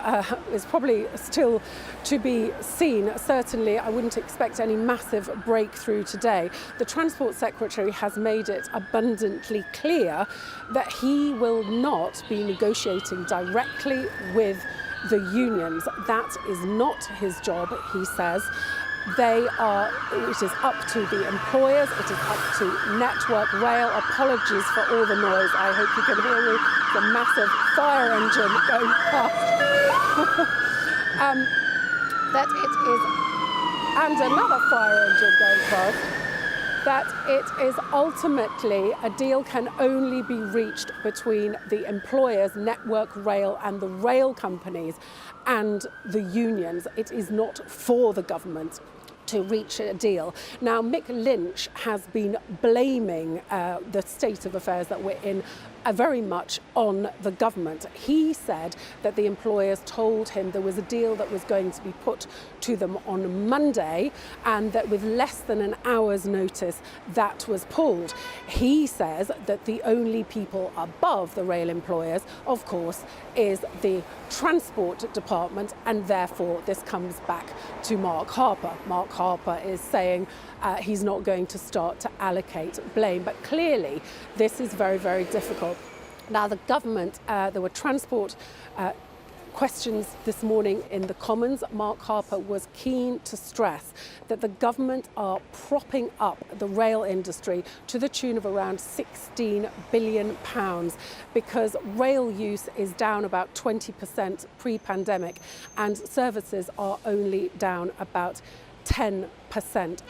is probably still to be seen. Certainly, I wouldn't expect any massive breakthrough today. The Transport Secretary has made it abundantly clear that he will not be negotiating directly with the unions. That is not his job, he says. It is up to the employers, it is up to Network Rail. Apologies for all the noise. I hope you can hear me. The massive fire engine going past. And another fire engine going past. That it is ultimately, a deal can only be reached between the employers, Network Rail, and the rail companies and the unions. It is not for the government to reach a deal. Now, Mick Lynch has been blaming the state of affairs that we're in very much on the government. He said that the employers told him there was a deal that was going to be put to them on Monday, and that with less than an hour's notice that was pulled. He says that the only people above the rail employers, of course, is the Transport Department, and therefore this comes back to Mark Harper. Mark Harper is saying he's not going to start to allocate blame, but clearly this is very, very difficult. Now, the government, there were transport questions this morning in the Commons, Mark Harper was keen to stress that the government are propping up the rail industry to the tune of around £16 billion because rail use is down about 20% pre-pandemic and services are only down about 10%,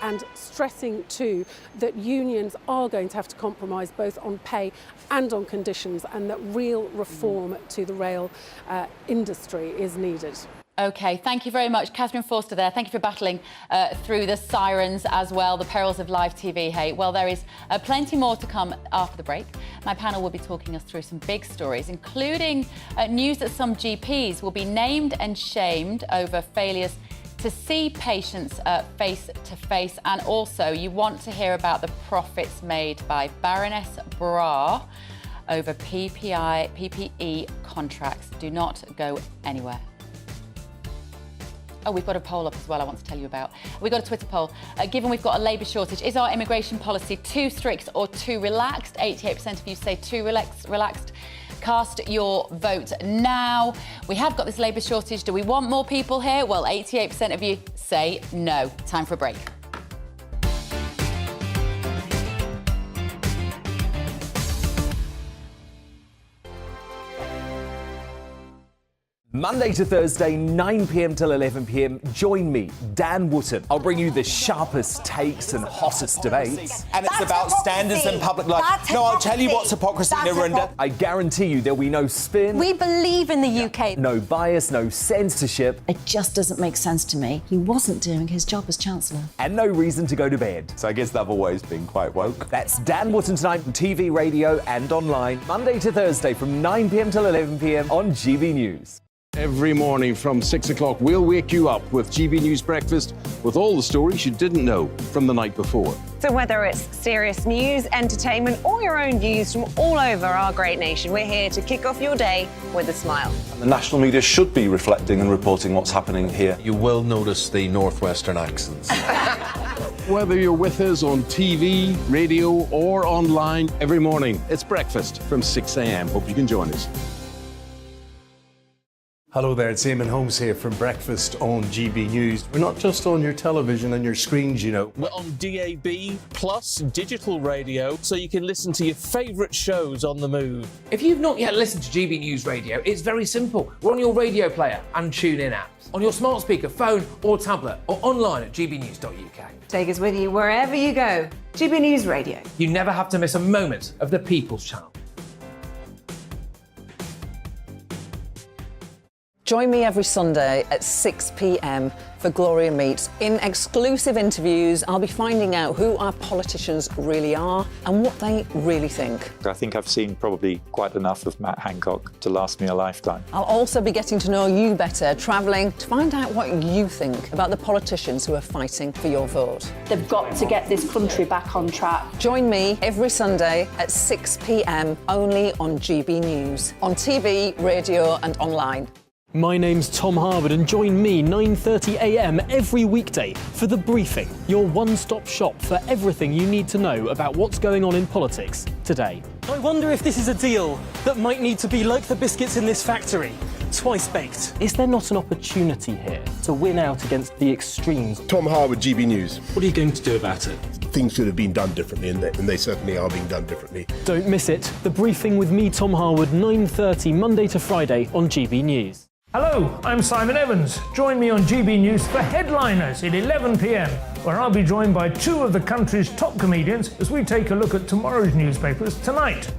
and stressing too that unions are going to have to compromise both on pay and on conditions, and that real reform to the rail industry is needed. OK, thank you very much. Catherine Forster there. Thank you for battling through the sirens as well, the perils of live TV. Hey, well, there is plenty more to come after the break. My panel will be talking us through some big stories, including news that some GPs will be named and shamed over failures to see patients face to face. And also, you want to hear about the profits made by Baroness Bra over PPE contracts. Do not go anywhere. Oh, we've got a poll up as well I want to tell you about. We've got a Twitter poll. Given we've got a labour shortage, is our immigration policy too strict or too relaxed? 88% of you say too relaxed. Cast your vote now. We have got this labour shortage. Do we want more people here? Well, 88% of you say no. Time for a break. Monday to Thursday, 9 p.m. till 11 p.m. Join me, Dan Wootton. I'll bring you the sharpest takes and hottest debates. And it's about standards and public life. No, I'll tell you what's hypocrisy, Narinda. I guarantee you there'll be no spin. We believe in the UK. No bias, no censorship. It just doesn't make sense to me. He wasn't doing his job as Chancellor. And no reason to go to bed. So I guess they've always been quite woke. That's Dan Wootton tonight on TV, radio and online. Monday to Thursday from 9 p.m. till 11 p.m. on GB News. Every morning from 6 o'clock, we'll wake you up with GB News Breakfast with all the stories you didn't know from the night before. So whether it's serious news, entertainment, or your own views from all over our great nation, we're here to kick off your day with a smile. And the national media should be reflecting and reporting what's happening here. You will notice the northwestern accents. Whether you're with us on TV, radio, or online, every morning, it's breakfast from 6 a.m. Hope you can join us. Hello there, it's Eamon Holmes here from Breakfast on GB News. We're not just on your television and your screens, you know. We're on DAB plus digital radio, so you can listen to your favourite shows on the move. If you've not yet listened to GB News Radio, it's very simple. We're on your radio player and TuneIn apps, on your smart speaker, phone or tablet, or online at gbnews.uk. Take us with you wherever you go. GB News Radio. You never have to miss a moment of the People's Channel. Join me every Sunday at 6 p.m. for Gloria Meets. In exclusive interviews, I'll be finding out who our politicians really are and what they really think. I think I've seen probably quite enough of Matt Hancock to last me a lifetime. I'll also be getting to know you better, travelling to find out what you think about the politicians who are fighting for your vote. They've got to get this country back on track. Join me every Sunday at 6 p.m. only on GB News, on TV, radio and online. My name's Tom Harwood and join me 9:30 a.m. every weekday for The Briefing, your one-stop shop for everything you need to know about what's going on in politics today. I wonder if this is a deal that might need to be like the biscuits in this factory, twice baked. Is there not an opportunity here to win out against the extremes? Tom Harwood, GB News. What are you going to do about it? Things should have been done differently, and they certainly are being done differently. Don't miss it. The Briefing with me, Tom Harwood, 9:30 Monday to Friday on GB News. Hello, I'm Simon Evans. Join me on GB News for Headliners at 11 p.m, where I'll be joined by two of the country's top comedians as we take a look at tomorrow's newspapers tonight.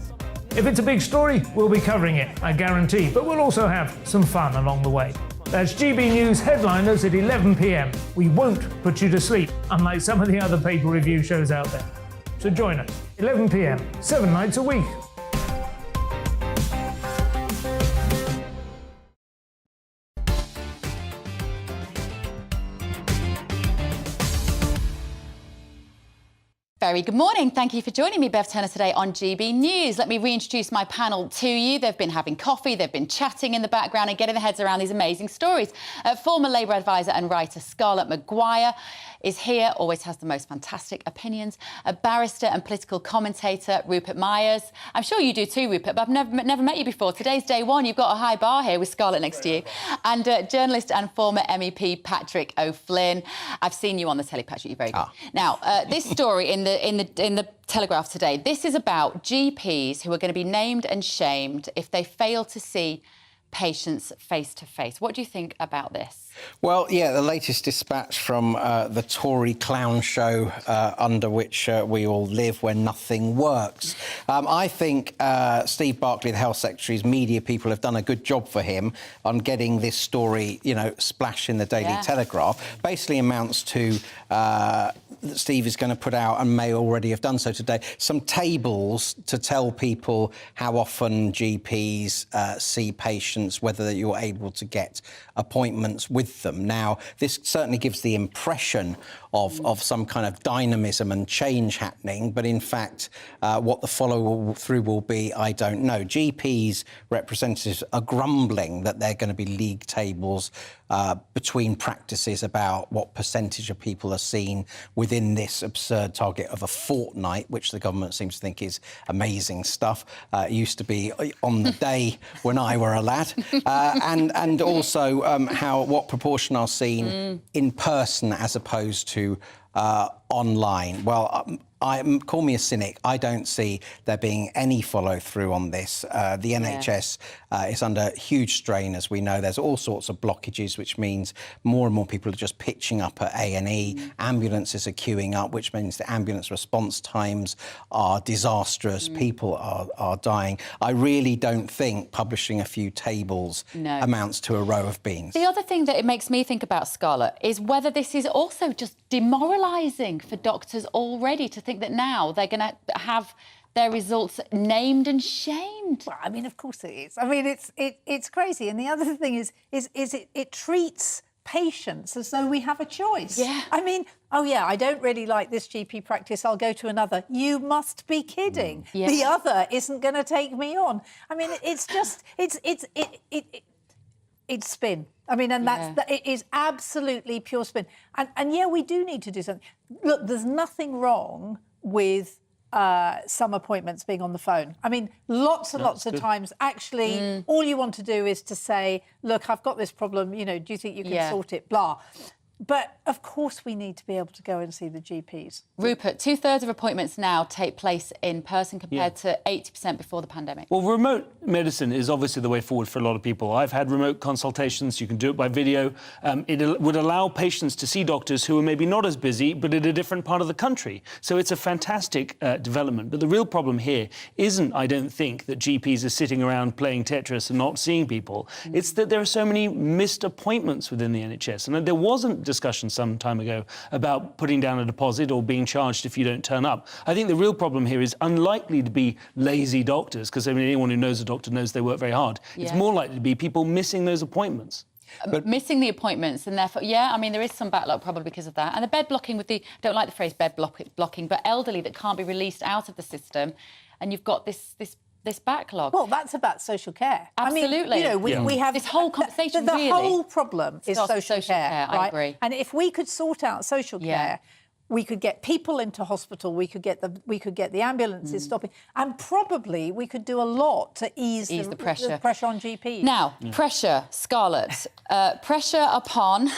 If it's a big story, we'll be covering it, I guarantee, but we'll also have some fun along the way. That's GB News Headliners at 11 p.m. We won't put you to sleep, unlike some of the other paper review shows out there. So join us, 11 p.m, 7 nights a week. very good morning. Thank you for joining me, Bev Turner, today on GB News. Let me reintroduce my panel to you. They've been having coffee, they've been chatting in the background and getting their heads around these amazing stories. Former Labour advisor and writer Scarlett Maguire is here, always has the most fantastic opinions. A barrister and political commentator, Rupert Myers. I'm sure you do too, Rupert, but I've never met you before. Today's day one. You've got a high bar here with Scarlett next to you. And journalist and former MEP Patrick O'Flynn. I've seen you on the telly, Patrick. You're very good. Now, this story in the Telegraph today, this is about GPs who are going to be named and shamed if they fail to see patients face to face. What do you think about this? Well, yeah, the latest dispatch from the Tory clown show under which we all live when nothing works. I think Steve Barclay, the Health Secretary's media people, have done a good job for him on getting this story, you know, splash in the Daily Telegraph. Basically amounts to Steve is going to put out, and may already have done so today, some tables to tell people how often GPs see patients, whether you're able to get appointments with them. Now, this certainly gives the impression of some kind of dynamism and change happening, but in fact, what the follow-through will be, I don't know. GPs representatives are grumbling that they're going to be league tables between practices about what percentage of people are seen within this absurd target of a fortnight, which the government seems to think is amazing stuff. It used to be on the day when I were a lad. And also what proportion are seen in person as opposed to online. Well, call me a cynic. I don't see there being any follow-through on this. The NHS is under huge strain, as we know. There's all sorts of blockages, which means more and more people are just pitching up at A&E. Ambulances are queuing up, which means the ambulance response times are disastrous. People are dying. I really don't think publishing a few tables amounts to a row of beans. The other thing that it makes me think about, Scarlett, is whether this is also just demoralising for doctors already to think that now they're going to have their results named and shamed. Well, I mean, of course it is. I mean, it's crazy. And the other thing is it treats patients as though we have a choice. Yeah. I mean, oh yeah, I don't really like this GP practice, I'll go to another. You must be kidding. Yeah. The other isn't going to take me on. I mean, it's just it's spin. I mean, and it is absolutely pure spin. And yeah, we do need to do something. Look, there's nothing wrong with some appointments being on the phone. I mean, lots and lots of times, actually, all you want to do is to say, look, I've got this problem, you know, do you think you can sort it, blah. But, of course, we need to be able to go and see the GPs. Rupert, 2/3 of appointments now take place in person compared to 80% before the pandemic. Well, remote medicine is obviously the way forward for a lot of people. I've had remote consultations. You can do it by video. It would allow patients to see doctors who are maybe not as busy, but in a different part of the country. So it's a fantastic development. But the real problem here isn't, I don't think, that GPs are sitting around playing Tetris and not seeing people. It's that there are so many missed appointments within the NHS. And there wasn't discussion some time ago about putting down a deposit or being charged if you don't turn up. I think the real problem here is unlikely to be lazy doctors, because I mean, anyone who knows a doctor knows they work very hard. It's more likely to be people missing those appointments. But missing the appointments, and therefore, I mean, there is some backlog probably because of that. And the bed blocking with I don't like the phrase bed blocking, but elderly that can't be released out of the system, and you've got this backlog. Well, that's about social care. Absolutely. I mean, you know, we have... This whole conversation, the really... The whole problem is social care, right? I agree. And if we could sort out social care, we could get people into hospital, we could get the ambulances stopping, and probably we could do a lot to ease the pressure on GPs. Now, pressure, Scarlett. Pressure upon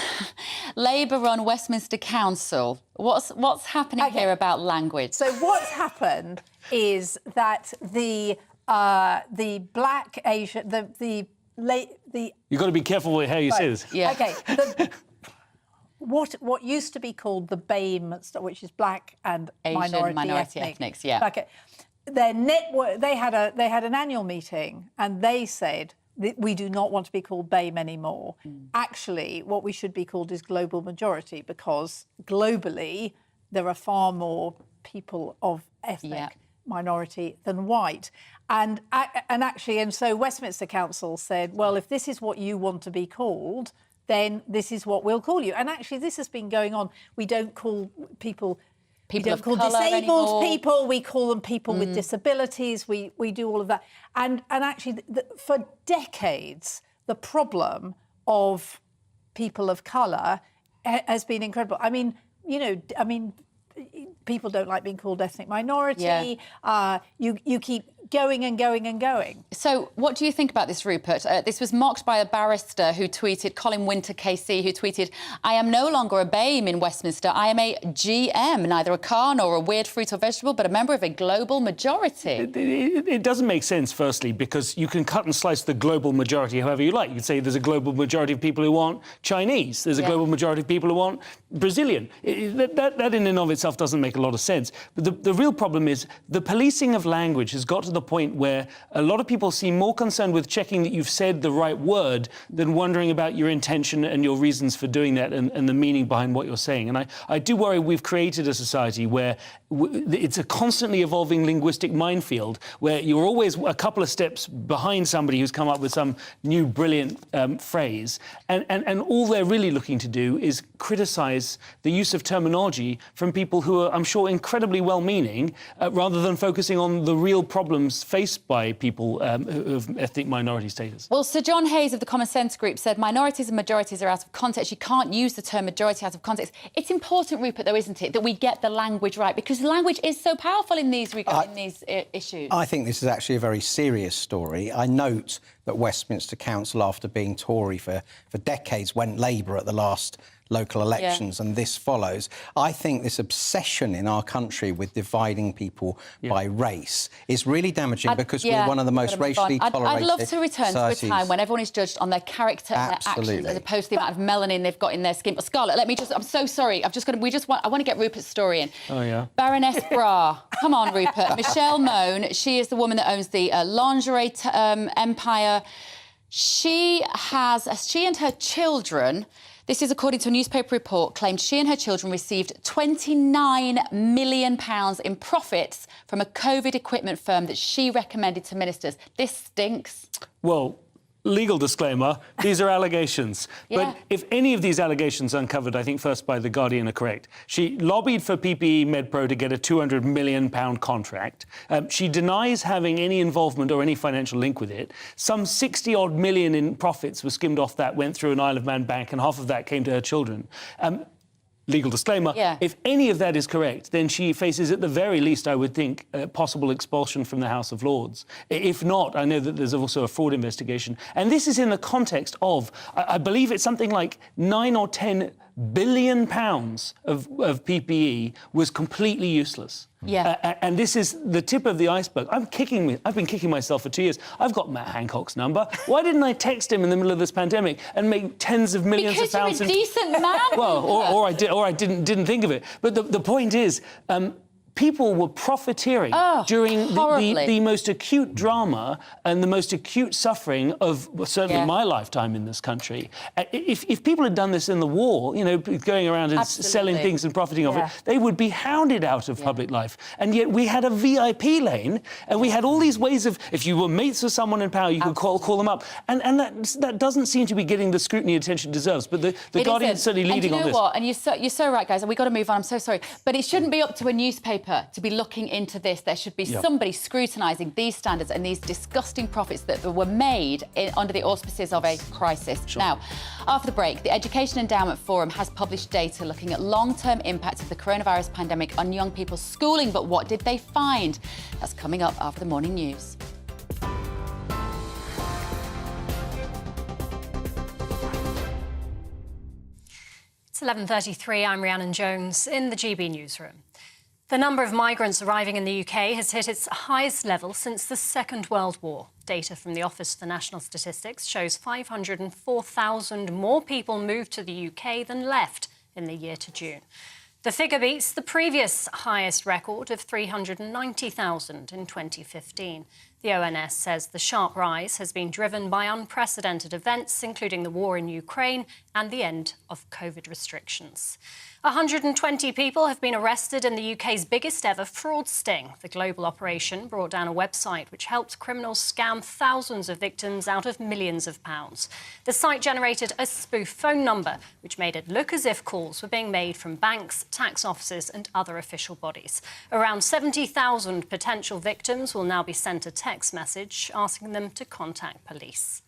Labour-run Westminster Council. What's happening here about language? So what's happened is that the black Asian, the You've got to be careful how you say this. Yeah. Okay. What used to be called the BAME, which is black and Asian minority ethnics, Okay. Their network. They had an annual meeting, and they said we do not want to be called BAME anymore. Actually, what we should be called is global majority, because globally there are far more people of ethnic minority than white. And so Westminster Council said, well, if this is what you want to be called, then this is what we'll call you. And actually, this has been going on. We don't call people people we of don't call colour disabled anymore. people. We call them people with disabilities. We do all of that. And actually, for decades, the problem of people of colour has been incredible. I mean, people don't like being called ethnic minority. Yeah. You keep going and going and going. So what do you think about this, Rupert? This was mocked by a barrister who tweeted, Colin Winter KC, who tweeted, I am no longer a BAME in Westminster. I am a GM, neither a car nor a weird fruit or vegetable, but a member of a global majority. It doesn't make sense, firstly, because you can cut and slice the global majority however you like. You could say there's a global majority of people who want Chinese. There's a global majority of people who want Brazilian. That in and of itself doesn't make a lot of sense. But the real problem is the policing of language has got to the point where a lot of people seem more concerned with checking that you've said the right word than wondering about your intention and your reasons for doing that and the meaning behind what you're saying. And I do worry we've created a society where it's a constantly evolving linguistic minefield where you're always a couple of steps behind somebody who's come up with some new brilliant phrase. And all they're really looking to do is criticise the use of terminology from people who are, I'm sure, incredibly well-meaning, rather than focusing on the real problems faced by people of ethnic minority status. Well, Sir John Hayes of the Common Sense Group said minorities and majorities are out of context. You can't use the term majority out of context. It's important, Rupert, though, isn't it, that we get the language right, because language is so powerful in these issues. I think this is actually a very serious story. I note that Westminster Council, after being Tory for decades, went Labour at the last local elections, and this follows. I think this obsession in our country with dividing people by race is really damaging because we're one of the most racially tolerated I'd love to return societies. to a time when everyone is judged on their character and their actions as opposed to the amount of melanin they've got in their skin. But Scarlett, I'm so sorry. I want to get Rupert's story in. Oh, yeah. Baroness Bra. Come on, Rupert. Michelle Moan, she is the woman that owns the lingerie empire. She and her children, this is according to a newspaper report, claimed she and her children received £29 million in profits from a COVID equipment firm that she recommended to ministers. This stinks. Well, legal disclaimer, these are allegations. But if any of these allegations uncovered, I think first by The Guardian, are correct. She lobbied for PPE MedPro to get a £200 million contract. She denies having any involvement or any financial link with it. Some 60-odd million in profits were skimmed off that, went through an Isle of Man bank, and half of that came to her children. Legal disclaimer, if any of that is correct, then she faces, at the very least, I would think, possible expulsion from the House of Lords. If not, I know that there's also a fraud investigation. And this is in the context of, I believe it's something like 9 or 10 billion pounds of PPE was completely useless. And this is the tip of the iceberg. I've been kicking myself for 2 years. I've got Matt Hancock's number. Why didn't I text him in the middle of this pandemic and make tens of millions of pounds? Because you're a decent man. Well, or I didn't think of it. But the point is, people were profiteering during the most acute drama and the most acute suffering of certainly my lifetime in this country. If people had done this in the war, going around and selling things and profiting off it, they would be hounded out of public life. And yet we had a VIP lane, and we had all these ways of, if you were mates with someone in power, you could call them up. And that doesn't seem to be getting the scrutiny attention it deserves. But the Guardian's certainly leading on this. And you know what? And you're so right, guys, and we've got to move on. I'm so sorry. But it shouldn't be up to a newspaper to be looking into this. There should be somebody scrutinising these standards and these disgusting profits that were made under the auspices of a crisis. Now, after the break, the Education Endowment Forum has published data looking at long-term impacts of the coronavirus pandemic on young people's schooling. But what did they find? That's coming up after the morning news. It's 11:33. I'm Rhiannon Jones in the GB newsroom. The number of migrants arriving in the UK has hit its highest level since the Second World War. Data from the Office for National Statistics shows 504,000 more people moved to the UK than left in the year to June. The figure beats the previous highest record of 390,000 in 2015. The ONS says the sharp rise has been driven by unprecedented events, including the war in Ukraine and the end of COVID restrictions. 120 people have been arrested in the UK's biggest ever fraud sting. The global operation brought down a website which helped criminals scam thousands of victims out of millions of pounds. The site generated a spoof phone number, which made it look as if calls were being made from banks, tax offices and other official bodies. Around 70,000 potential victims will now be sent a text message asking them to contact police.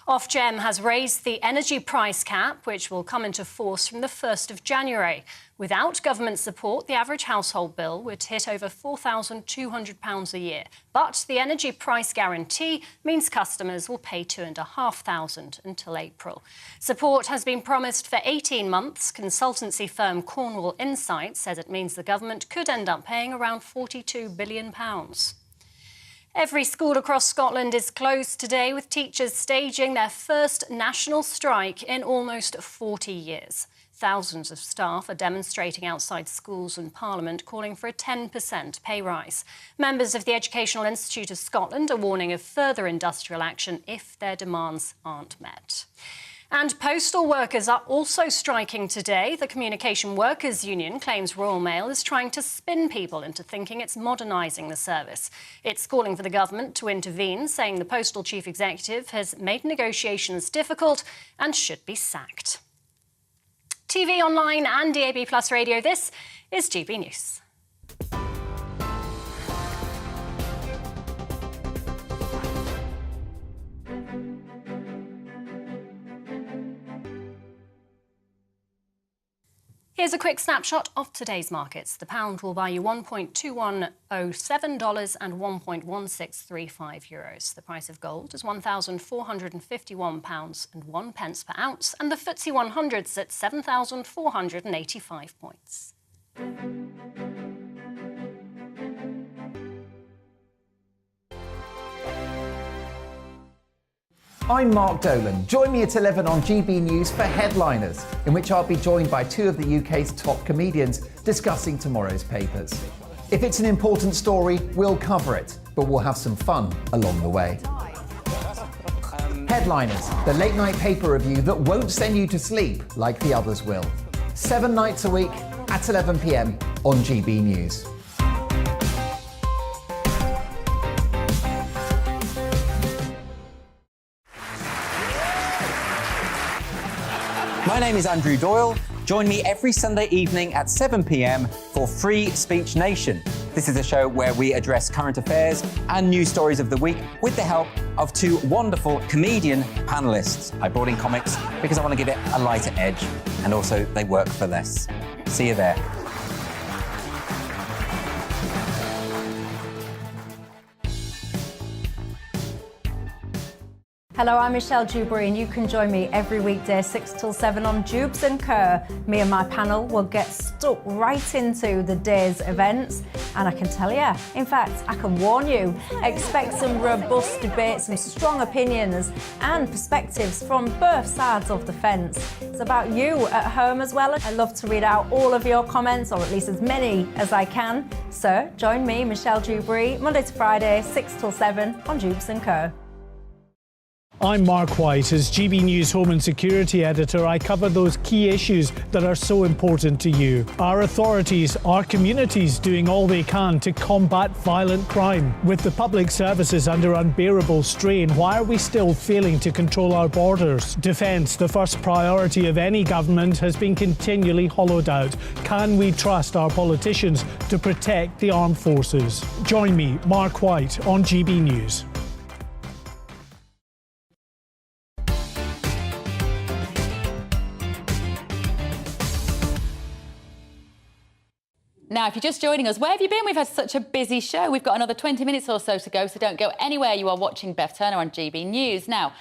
Ofgem has raised the energy price cap, which will come into force from the 1st of January. Without government support, the average household bill would hit over £4,200 a year. But the energy price guarantee means customers will pay £2,500 until April. Support has been promised for 18 months. Consultancy firm Cornwall Insight says it means the government could end up paying around £42 billion. Every school across Scotland is closed today, with teachers staging their first national strike in almost 40 years. Thousands of staff are demonstrating outside schools and Parliament, calling for a 10% pay rise. Members of the Educational Institute of Scotland are warning of further industrial action if their demands aren't met. And postal workers are also striking today. The Communication Workers Union claims Royal Mail is trying to spin people into thinking it's modernising the service. It's calling for the government to intervene, saying the postal chief executive has made negotiations difficult and should be sacked. TV, online and DAB+ radio, this is GB News. Here's a quick snapshot of today's markets. The pound will buy you $1.2107 and €1.1635. The price of gold is £1,451 and 1 pence per ounce, and the FTSE 100's at 7,485 points. I'm Mark Dolan. Join me at 11 on GB News for Headliners, in which I'll be joined by two of the UK's top comedians discussing tomorrow's papers. If it's an important story, we'll cover it, but we'll have some fun along the way. Headliners, the late-night paper review that won't send you to sleep like the others will. 7 nights a week at 11 p.m. on GB News. My name is Andrew Doyle. Join me every Sunday evening at 7 p.m. for Free Speech Nation. This is a show where we address current affairs and news stories of the week with the help of two wonderful comedian panellists. I brought in comics because I want to give it a lighter edge, and also they work for less. See you there. Hello, I'm Michelle Dewberry, and you can join me every weekday 6 till 7 on Jubes and Kerr. Me and my panel will get stuck right into the day's events, and I can tell you, in fact, I can warn you, expect some robust debates, some strong opinions and perspectives from both sides of the fence. It's about you at home as well. I love to read out all of your comments, or at least as many as I can. So join me, Michelle Dewberry, Monday to Friday, 6 till 7 on Jubes and Kerr. I'm Mark White. As GB News Home and Security Editor, I cover those key issues that are so important to you. Our authorities, our communities doing all they can to combat violent crime. With the public services under unbearable strain, why are we still failing to control our borders? Defence, the first priority of any government, has been continually hollowed out. Can we trust our politicians to protect the armed forces? Join me, Mark White, on GB News. Now, if you're just joining us, where have you been? We've had such a busy show. We've got another 20 minutes or so to go, so don't go anywhere. You are watching Bev Turner on GB News. Now,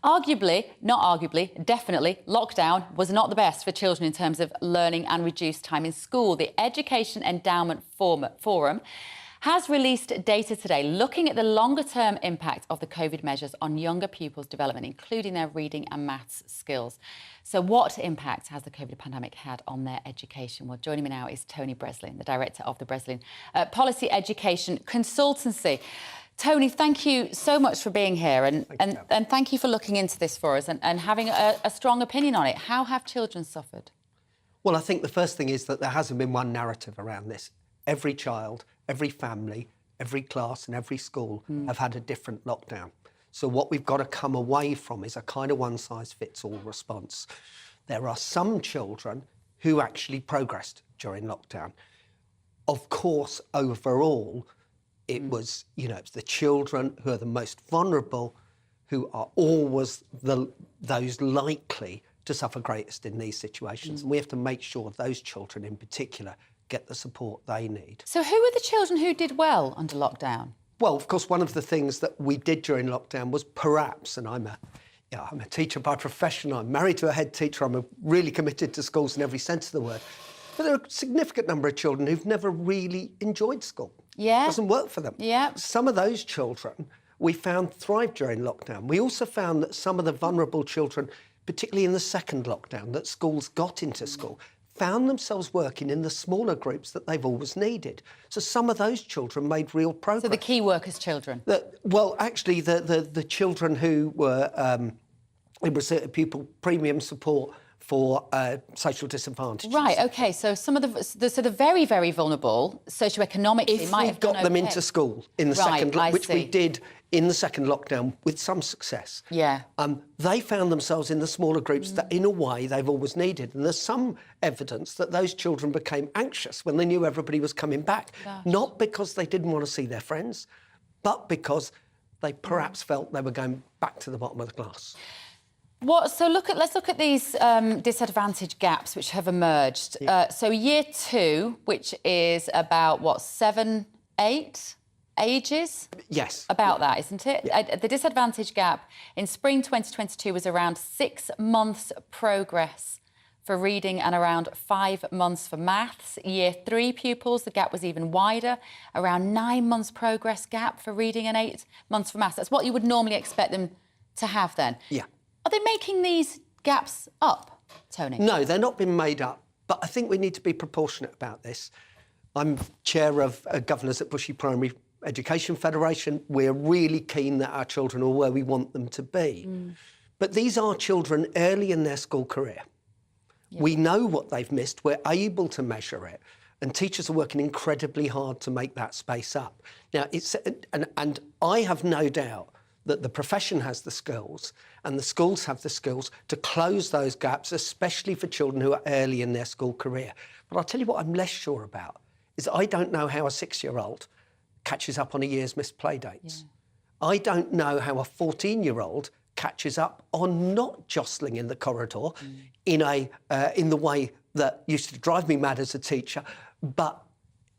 definitely, lockdown was not the best for children in terms of learning and reduced time in school. The Education Endowment Forum has released data today looking at the longer-term impact of the COVID measures on younger pupils' development, including their reading and maths skills. So what impact has the COVID pandemic had on their education? Well, joining me now is Tony Breslin, the director of the Breslin Policy Education Consultancy. Tony, thank you so much for being here and thank you for looking into this for us and having a strong opinion on it. How have children suffered? Well, I think the first thing is that there hasn't been one narrative around this. Every child, every family, every class and every school have had a different lockdown. So what we've got to come away from is a kind of one-size-fits-all response. There are some children who actually progressed during lockdown. Of course, overall, it was, it's the children who are the most vulnerable, who are always those likely to suffer greatest in these situations. And we have to make sure those children in particular get the support they need. So who are the children who did well under lockdown? Well, of course, one of the things that we did during lockdown was perhaps, and I'm a teacher by profession, I'm married to a head teacher, I'm really committed to schools in every sense of the word. But there are a significant number of children who've never really enjoyed school. Yeah. It doesn't work for them. Yeah. Some of those children we found thrived during lockdown. We also found that some of the vulnerable children, particularly in the second lockdown, that schools got into school, found themselves working in the smaller groups that they've always needed. So some of those children made real progress. So the key workers' children? Well, actually, the children who were in receipt of pupil premium support for social disadvantage. Right, OK, so some of the very, very vulnerable, socioeconomically, might have got them into school in the second, which we did in the second lockdown with some success. Yeah. They found themselves in the smaller groups that, in a way, they've always needed. And there's some evidence that those children became anxious when they knew everybody was coming back, not because they didn't want to see their friends, but because they perhaps felt they were going back to the bottom of the class. So let's look at these disadvantage gaps which have emerged. So year 2, which is about 7, 8 ages? Yes. About that, isn't it? Yeah. The disadvantage gap in spring 2022 was around 6 months progress for reading and around 5 months for maths. Year 3 pupils, the gap was even wider, around 9 months progress gap for reading and 8 months for maths. That's what you would normally expect them to have then. Yeah. Are they making these gaps up, Tony? No, they're not being made up, but I think we need to be proportionate about this. I'm chair of Governors at Bushy Primary Education Federation. We're really keen that our children are where we want them to be. But these are children early in their school career. Yeah. We know what they've missed. We're able to measure it. And teachers are working incredibly hard to make that space up. Now, and I have no doubt that the profession has the skills and the schools have the skills to close those gaps, especially for children who are early in their school career. But I'll tell you what I'm less sure about is I don't know how a 6-year-old catches up on a year's missed play dates. Yeah. I don't know how a 14-year-old catches up on not jostling in the corridor in the way that used to drive me mad as a teacher, but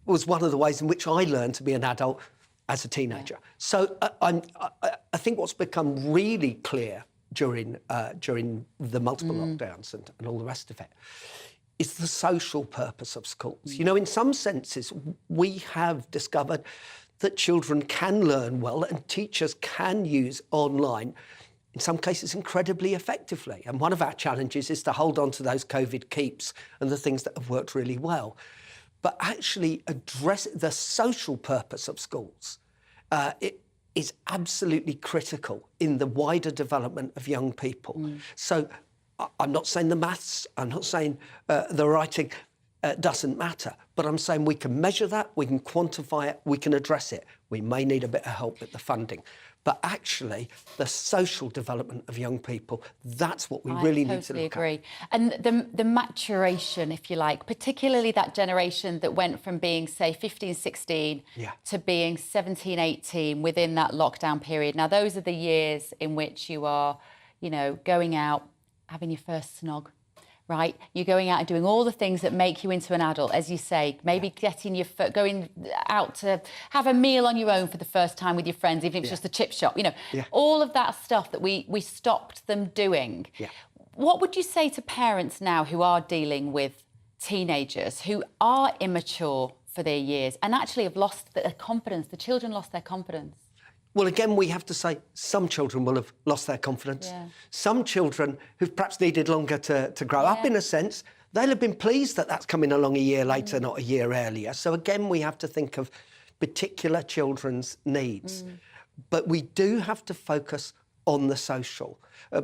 was one of the ways in which I learned to be an adult as a teenager. Yeah. So I think what's become really clear during the multiple lockdowns and all the rest of it is the social purpose of schools. You know, in some senses, we have discovered that children can learn well and teachers can use online, in some cases, incredibly effectively. And one of our challenges is to hold on to those COVID keeps and the things that have worked really well. But actually address the social purpose of schools. It is absolutely critical in the wider development of young people. So I'm not saying the maths, I'm not saying the writing doesn't matter, but I'm saying we can measure that, we can quantify it, we can address it. We may need a bit of help with the funding. But actually, the social development of young people, that's what we really need to look at. I totally agree. And the maturation, if you like, particularly that generation that went from being, say, 15, 16 to being 17, 18 within that lockdown period. Now, those are the years in which you are, going out, having your first snog, right? You're going out and doing all the things that make you into an adult, as you say, maybe going out to have a meal on your own for the first time with your friends, even if it's just a chip shop, all of that stuff that we stopped them doing. Yeah. What would you say to parents now who are dealing with teenagers who are immature for their years and actually have lost their confidence? The children lost their confidence. Well, again, we have to say some children will have lost their confidence. Yeah. Some children who've perhaps needed longer to grow up, in a sense, they'll have been pleased that that's coming along a year later, not a year earlier. So again, we have to think of particular children's needs. But we do have to focus on the social,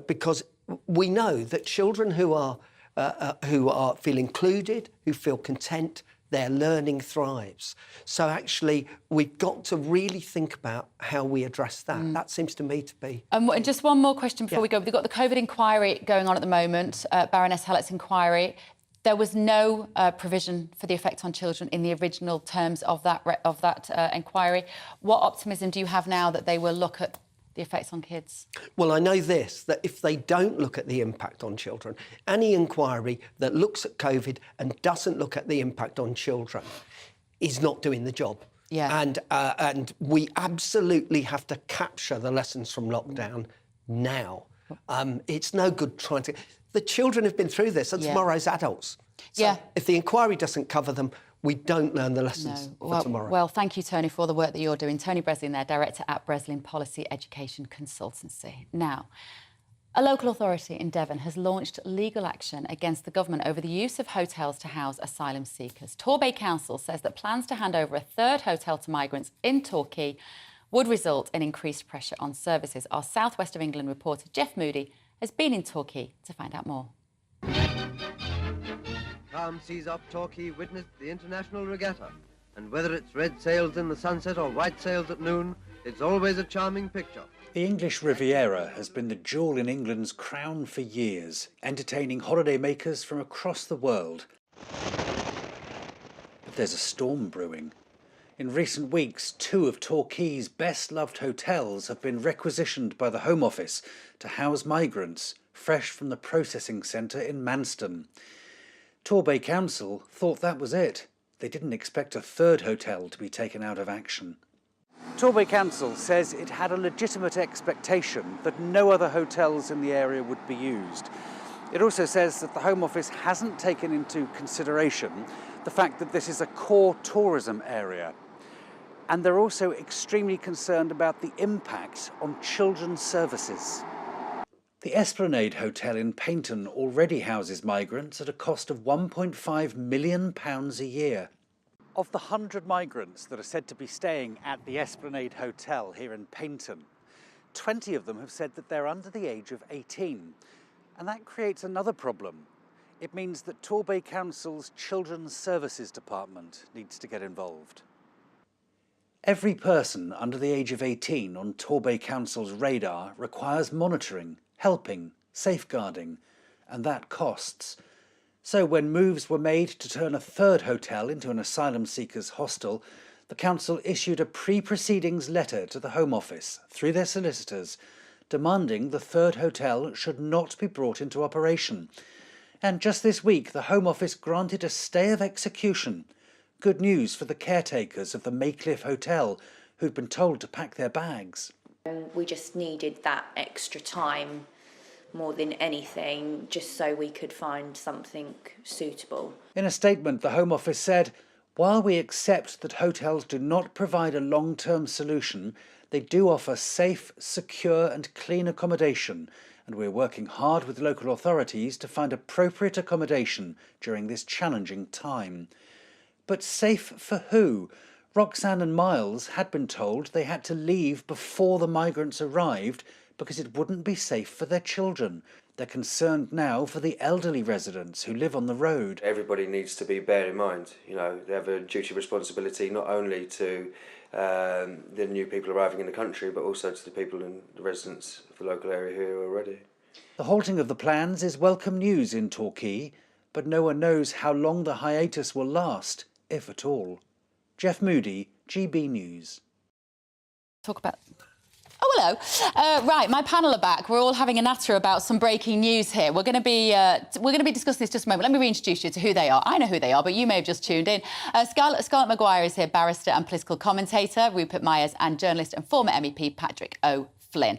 because we know that children who feel included, who feel content, their learning thrives. So actually, we've got to really think about how we address that. That seems to me to be... And just one more question before we go. We've got the COVID inquiry going on at the moment, Baroness Hallett's inquiry. There was no provision for the effect on children in the original terms of that inquiry. What optimism do you have now that they will look at the effects on kids? Well, I know this, that if they don't look at the impact on children, any inquiry that looks at COVID and doesn't look at the impact on children is not doing the job. Yeah. And we absolutely have to capture the lessons from lockdown now. It's no good trying to... The children have been through this, and tomorrow's adults. So if the inquiry doesn't cover them, we don't learn the lessons for tomorrow. Well, thank you, Tony, for all the work that you're doing. Tony Breslin there, Director at Breslin Policy Education Consultancy. Now, a local authority in Devon has launched legal action against the government over the use of hotels to house asylum seekers. Torbay Council says that plans to hand over a third hotel to migrants in Torquay would result in increased pressure on services. Our South West of England reporter, Jeff Moody, has been in Torquay to find out more. Calm seas off Torquay witnessed the international regatta, and whether it's red sails in the sunset or white sails at noon, it's always a charming picture. The English Riviera has been the jewel in England's crown for years, entertaining holidaymakers from across the world. But there's a storm brewing. In recent weeks, 2 of Torquay's best-loved hotels have been requisitioned by the Home Office to house migrants fresh from the processing centre in Manston. Torbay Council thought that was it. They didn't expect a third hotel to be taken out of action. Torbay Council says it had a legitimate expectation that no other hotels in the area would be used. It also says that the Home Office hasn't taken into consideration the fact that this is a core tourism area. And they're also extremely concerned about the impact on children's services. The Esplanade Hotel in Paignton already houses migrants at a cost of £1.5 million a year. Of the 100 migrants that are said to be staying at the Esplanade Hotel here in Paignton, 20 of them have said that they're under the age of 18. And that creates another problem. It means that Torbay Council's Children's Services Department needs to get involved. Every person under the age of 18 on Torbay Council's radar requires monitoring, helping, safeguarding, and that costs. So when moves were made to turn a third hotel into an asylum seekers hostel, the council issued a pre-proceedings letter to the Home Office through their solicitors, demanding the third hotel should not be brought into operation. And just this week, the Home Office granted a stay of execution. Good news for the caretakers of the Maycliffe Hotel, who'd been told to pack their bags. We just needed that extra time more than anything, just so we could find something suitable. In a statement, the Home Office said, while we accept that hotels do not provide a long-term solution, they do offer safe, secure and clean accommodation, and we're working hard with local authorities to find appropriate accommodation during this challenging time. But safe for who? Roxanne and Miles had been told they had to leave before the migrants arrived because it wouldn't be safe for their children. They're concerned now for the elderly residents who live on the road. Everybody needs to be bear in mind, they have a duty of responsibility not only to the new people arriving in the country, but also to the people and the residents of the local area here already. The halting of the plans is welcome news in Torquay, but no one knows how long the hiatus will last, if at all. Jeff Moody, GB News. Talk about... Oh, hello. Right, my panel are back. We're all having a natter about some breaking news here. We're going to be discussing this just a moment. Let me reintroduce you to who they are. I know who they are, but you may have just tuned in. Scarlett Maguire is here, barrister and political commentator. Rupert Myers, and journalist and former MEP Patrick O'Flynn.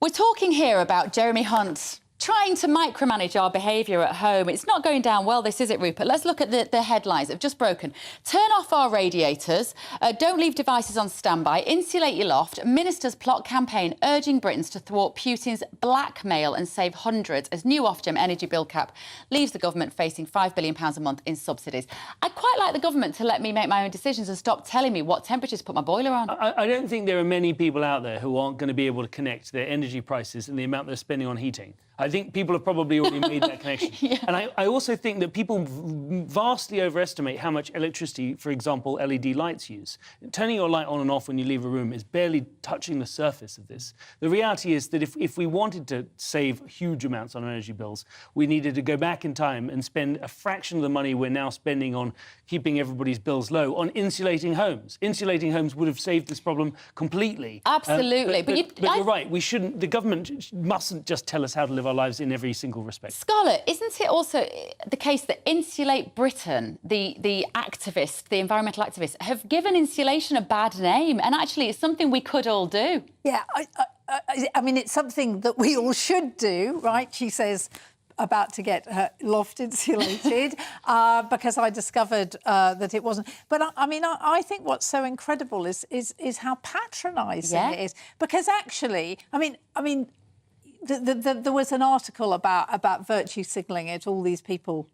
We're talking here about Jeremy Hunt's trying to micromanage our behaviour at home. It's not going down well, this, is it, Rupert? Let's look at the headlines that have just broken. Turn off our radiators, don't leave devices on standby, insulate your loft, ministers plot campaign urging Britons to thwart Putin's blackmail and save hundreds as new Ofgem energy bill cap leaves the government facing £5 billion a month in subsidies. I'd quite like the government to let me make my own decisions and stop telling me what temperature to put my boiler on. I don't think there are many people out there who aren't going to be able to connect their energy prices and the amount they're spending on heating. I think people have probably already made that connection. Yeah. And I also think that people vastly overestimate how much electricity, for example, LED lights use. Turning your light on and off when you leave a room is barely touching the surface of this. The reality is that if we wanted to save huge amounts on energy bills, we needed to go back in time and spend a fraction of the money we're now spending on keeping everybody's bills low on insulating homes. Insulating homes would have saved this problem completely. Absolutely. But you're right, we shouldn't, the government mustn't just tell us how to live our lives in every single respect. Scarlett, isn't it also the case that Insulate Britain, the activists, the environmental activists, have given insulation a bad name, and actually it's something we could all do? Yeah, I mean, it's something that we all should do, right? She says about to get her loft insulated because I discovered that it wasn't. But I mean, I think what's so incredible is how patronising it is. Because actually, I mean, there was an article about virtue signalling at all these people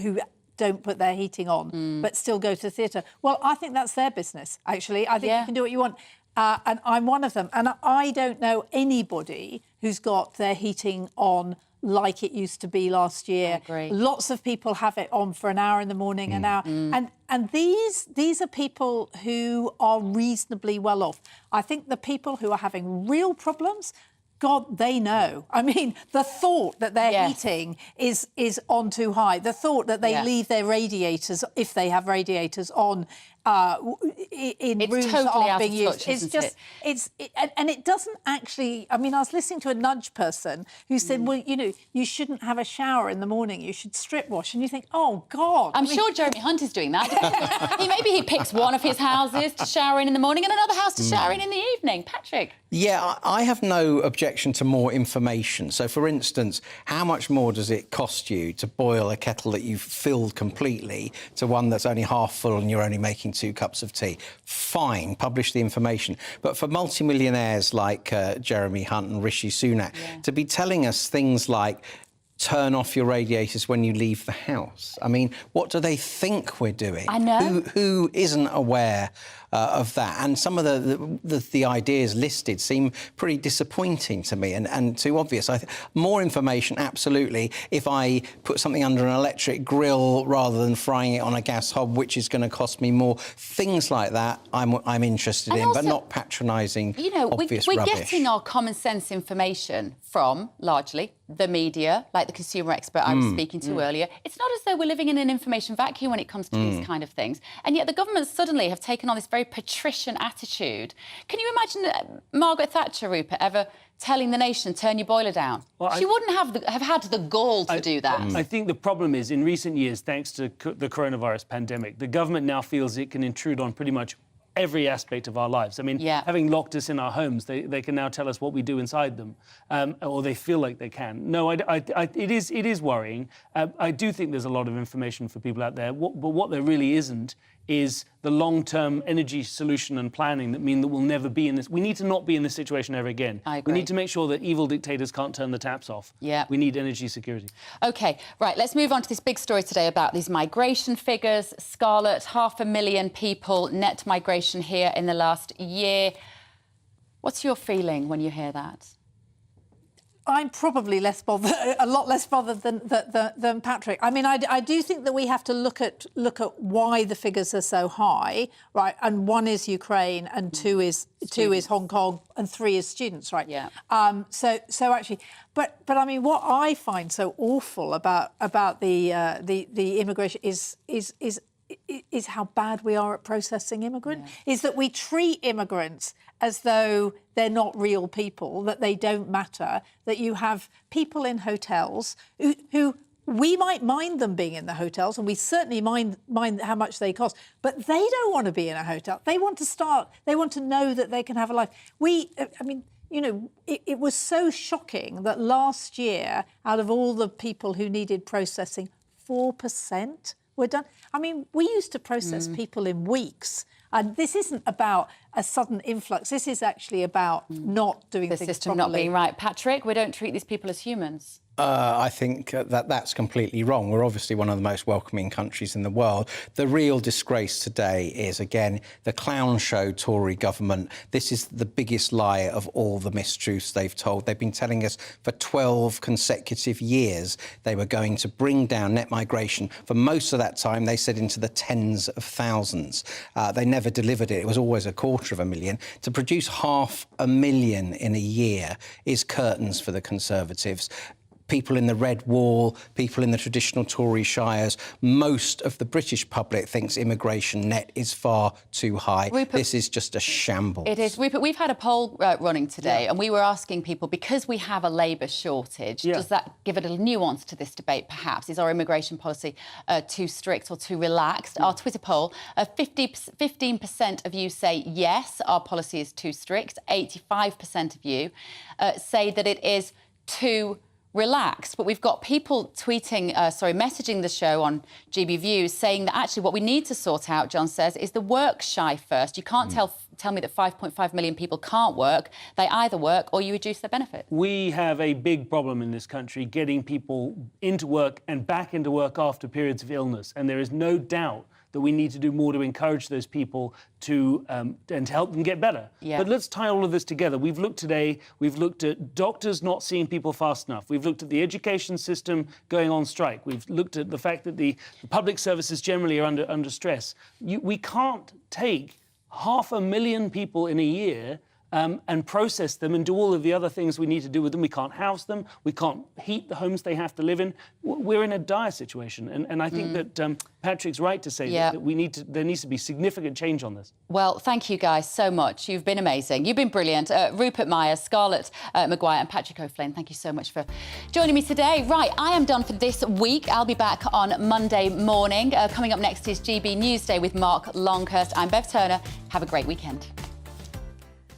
who don't put their heating on but still go to the theatre. Well, I think that's their business, actually. I think you can do what you want. And I'm one of them. And I don't know anybody who's got their heating on like it used to be last year. I agree. Lots of people have it on for an hour in the morning, an hour. And these are people who are reasonably well off. I think the people who are having real problems, God, they know. I mean, the thought that their heating is on too high, the thought that they leave their radiators, if they have radiators, on in rooms that aren't being used. It's just, and it doesn't actually. I mean, I was listening to a nudge person who said, well, you know, you shouldn't have a shower in the morning. You should strip wash. And you think, oh God. I'm sure Jeremy Hunt is doing that. Maybe he picks one of his houses to shower in the morning and another house to shower in the evening. Patrick. Yeah, I have no objection to more information. So, for instance, how much more does it cost you to boil a kettle that you've filled completely to one that's only half full and you're only making 2 cups of tea? Fine, publish the information. But for multimillionaires like Jeremy Hunt and Rishi Sunak to be telling us things like turn off your radiators when you leave the house. I mean, what do they think we're doing? I know. Who isn't aware of that? And some of the ideas listed seem pretty disappointing to me and too obvious. More information, absolutely. If I put something under an electric grill rather than frying it on a gas hob, which is going to cost me more, things like that I'm interested in, but not patronising, obvious we're rubbish. getting our common sense information from, largely, the media, like the consumer expert I was speaking to earlier. It's not as though we're living in an information vacuum when it comes to these kind of things. And yet the government suddenly have taken on this very patrician attitude. Can you imagine Margaret Thatcher, Rupert, ever telling the nation, turn your boiler down? Well, she wouldn't have had the gall to do that. I think the problem is, in recent years, thanks to the coronavirus pandemic, the government now feels it can intrude on pretty much every aspect of our lives. I mean, having locked us in our homes, they can now tell us what we do inside them, or they feel like they can. No, it is worrying. I do think there's a lot of information for people out there, but what there really isn't is the long-term energy solution and planning that mean that we'll never be in this. We need to not be in this situation ever again. I agree. We need to make sure that evil dictators can't turn the taps off. Yeah. We need energy security. OK, right, let's move on to this big story today about these migration figures. Scarlett, 500,000 people net migration here in the last year. What's your feeling when you hear that? I'm probably less bothered, a lot less bothered than Patrick. I mean, I do think that we have to look at why the figures are so high, right? And 1 is Ukraine, and 2 is Hong Kong, and 3 is students, right? Yeah. So actually, but I mean, what I find so awful about the immigration is how bad we are at processing immigrants. Is that we treat immigrants as though they're not real people, that they don't matter, that you have people in hotels who we might mind them being in the hotels, and we certainly mind how much they cost, but they don't want to be in a hotel. They want to know that they can have a life. I mean, you know, it was so shocking that last year, out of all the people who needed processing, 4% were done. I mean, we used to process people in weeks. And this isn't about a sudden influx. This is actually about not doing the things system properly. not being right. Patrick, we don't treat these people as humans. I think that's completely wrong. We're obviously one of the most welcoming countries in the world. The real disgrace today is, again, the clown show Tory government. This is the biggest lie of all the mistruths they've told. They've been telling us for 12 consecutive years they were going to bring down net migration. For most of that time, they said into the tens of thousands. They never delivered it. It was always 250,000. To produce 500,000 in a year is curtains for the Conservatives. People in the Red Wall, people in the traditional Tory shires, most of the British public thinks immigration net is far too high. This is just a shambles. It is. We've had a poll running today, and we were asking people, because we have a Labour shortage, does that give a little nuance to this debate, perhaps? Is our immigration policy too strict or too relaxed? Our Twitter poll, 15% of you say yes, our policy is too strict. 85% of you say that it is too relaxed. But we've got people messaging the show on GBViews saying that actually what we need to sort out, John says, is the work shy first. You can't tell me that 5.5 million people can't work. They either work or you reduce their benefit. We have a big problem in this country getting people into work and back into work after periods of illness. And there is no doubt that we need to do more to encourage those people to and to help them get better. Yeah. But let's tie all of this together. We've looked at doctors not seeing people fast enough. We've looked at the education system going on strike. We've looked at the fact that the public services generally are under stress. We can't take 500,000 people in a year and process them and do all of the other things we need to do with them. We can't house them. We can't heat the homes they have to live in. We're in a dire situation. And I think that Patrick's right to say that there needs to be significant change on this. Well, thank you guys so much. You've been amazing. You've been brilliant. Rupert Myers, Scarlett Maguire and Patrick O'Flynn, thank you so much for joining me today. Right, I am done for this week. I'll be back on Monday morning. Coming up next is GB News Day with Mark Longhurst. I'm Bev Turner. Have a great weekend.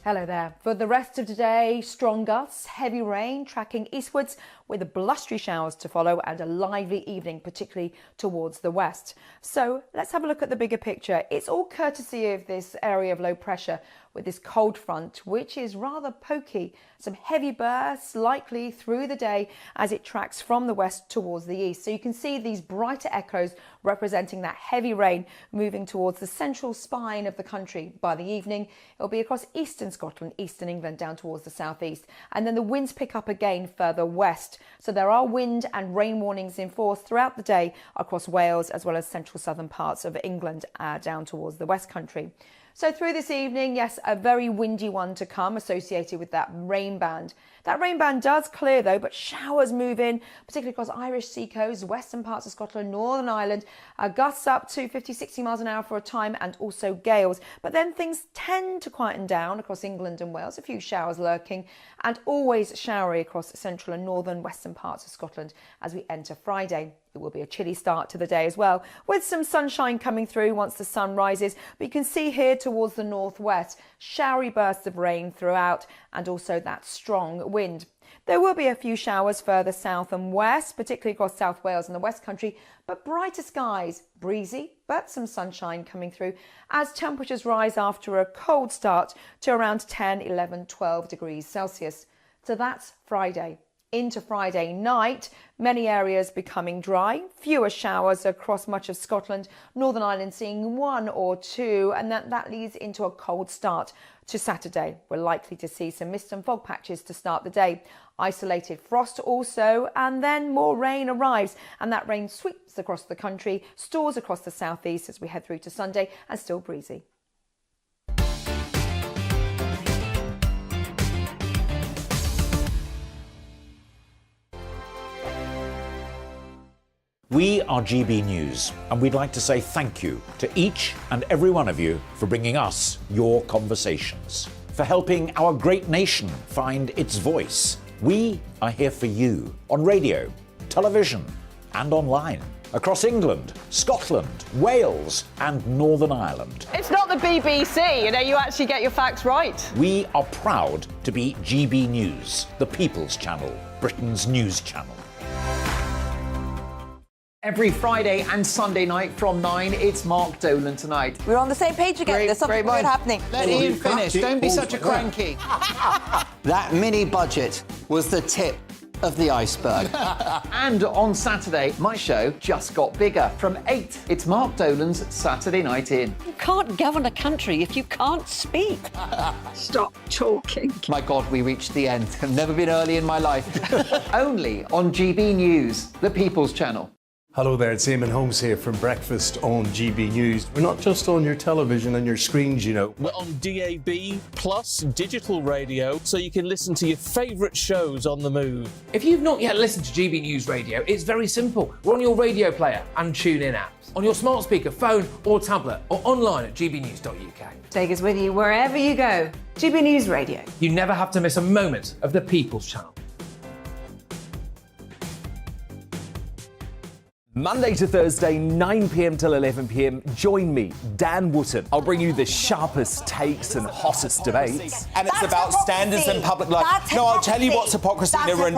Hello there. For the rest of today, strong gusts, heavy rain tracking eastwards with blustery showers to follow and a lively evening, particularly towards the west. So let's have a look at the bigger picture. It's all courtesy of this area of low pressure with this cold front, which is rather pokey. Some heavy bursts likely through the day as it tracks from the west towards the east. So you can see these brighter echoes representing that heavy rain moving towards the central spine of the country. By the evening, it'll be across eastern Scotland, eastern England, down towards the southeast. And then the winds pick up again further west. So there are wind and rain warnings in force throughout the day across Wales as well as central southern parts of England down towards the West Country. So through this evening, yes, a very windy one to come associated with that rain band. That rain band does clear though, but showers move in, particularly across Irish sea coast, western parts of Scotland, Northern Ireland, gusts up to 50, 60 miles an hour for a time and also gales. But then things tend to quieten down across England and Wales, a few showers lurking and always showery across central and northern western parts of Scotland as we enter Friday. It will be a chilly start to the day as well, with some sunshine coming through once the sun rises. But you can see here towards the northwest, showery bursts of rain throughout and also that strong wind. There will be a few showers further south and west, particularly across South Wales and the West Country, but brighter skies, breezy, but some sunshine coming through as temperatures rise after a cold start to around 10, 11, 12 degrees Celsius. So that's Friday. Into Friday night, many areas becoming dry, fewer showers across much of Scotland, Northern Ireland seeing 1 or 2, and that leads into a cold start to Saturday. We're likely to see some mist and fog patches to start the day. Isolated frost also, and then more rain arrives, and that rain sweeps across the country, stores across the southeast as we head through to Sunday, and still breezy. We are GB News, and we'd like to say thank you to each and every one of you for bringing us your conversations, for helping our great nation find its voice. We are here for you on radio, television, and online. across England, Scotland, Wales, and Northern Ireland. It's not the BBC, you actually get your facts right. We are proud to be GB News, the People's Channel, Britain's news channel. Every Friday and Sunday night from 9, it's Mark Dolan Tonight. We're on the same page again. There's something weird happening. Let Ian finish. Don't be such a cranky. That mini budget was the tip of the iceberg. And on Saturday, my show just got bigger. From 8, it's Mark Dolan's Saturday Night In. You can't govern a country if you can't speak. Stop talking. My God, we reached the end. I've never been early in my life. Only on GB News, the People's Channel. Hello there, it's Eamon Holmes here from Breakfast on GB News. We're not just on your television and your screens, you know. We're on DAB plus digital radio, so you can listen to your favourite shows on the move. If you've not yet listened to GB News Radio, it's very simple. We're on your radio player and TuneIn apps, on your smart speaker, phone or tablet, or online at gbnews.uk. Take us with you wherever you go. GB News Radio. You never have to miss a moment of the People's Channel. Monday to Thursday, 9 p.m. till 11 p.m. Join me, Dan Wootton. I'll bring you the sharpest takes and hottest debates. And it's about standards and public life. No, I'll tell you what's hypocrisy.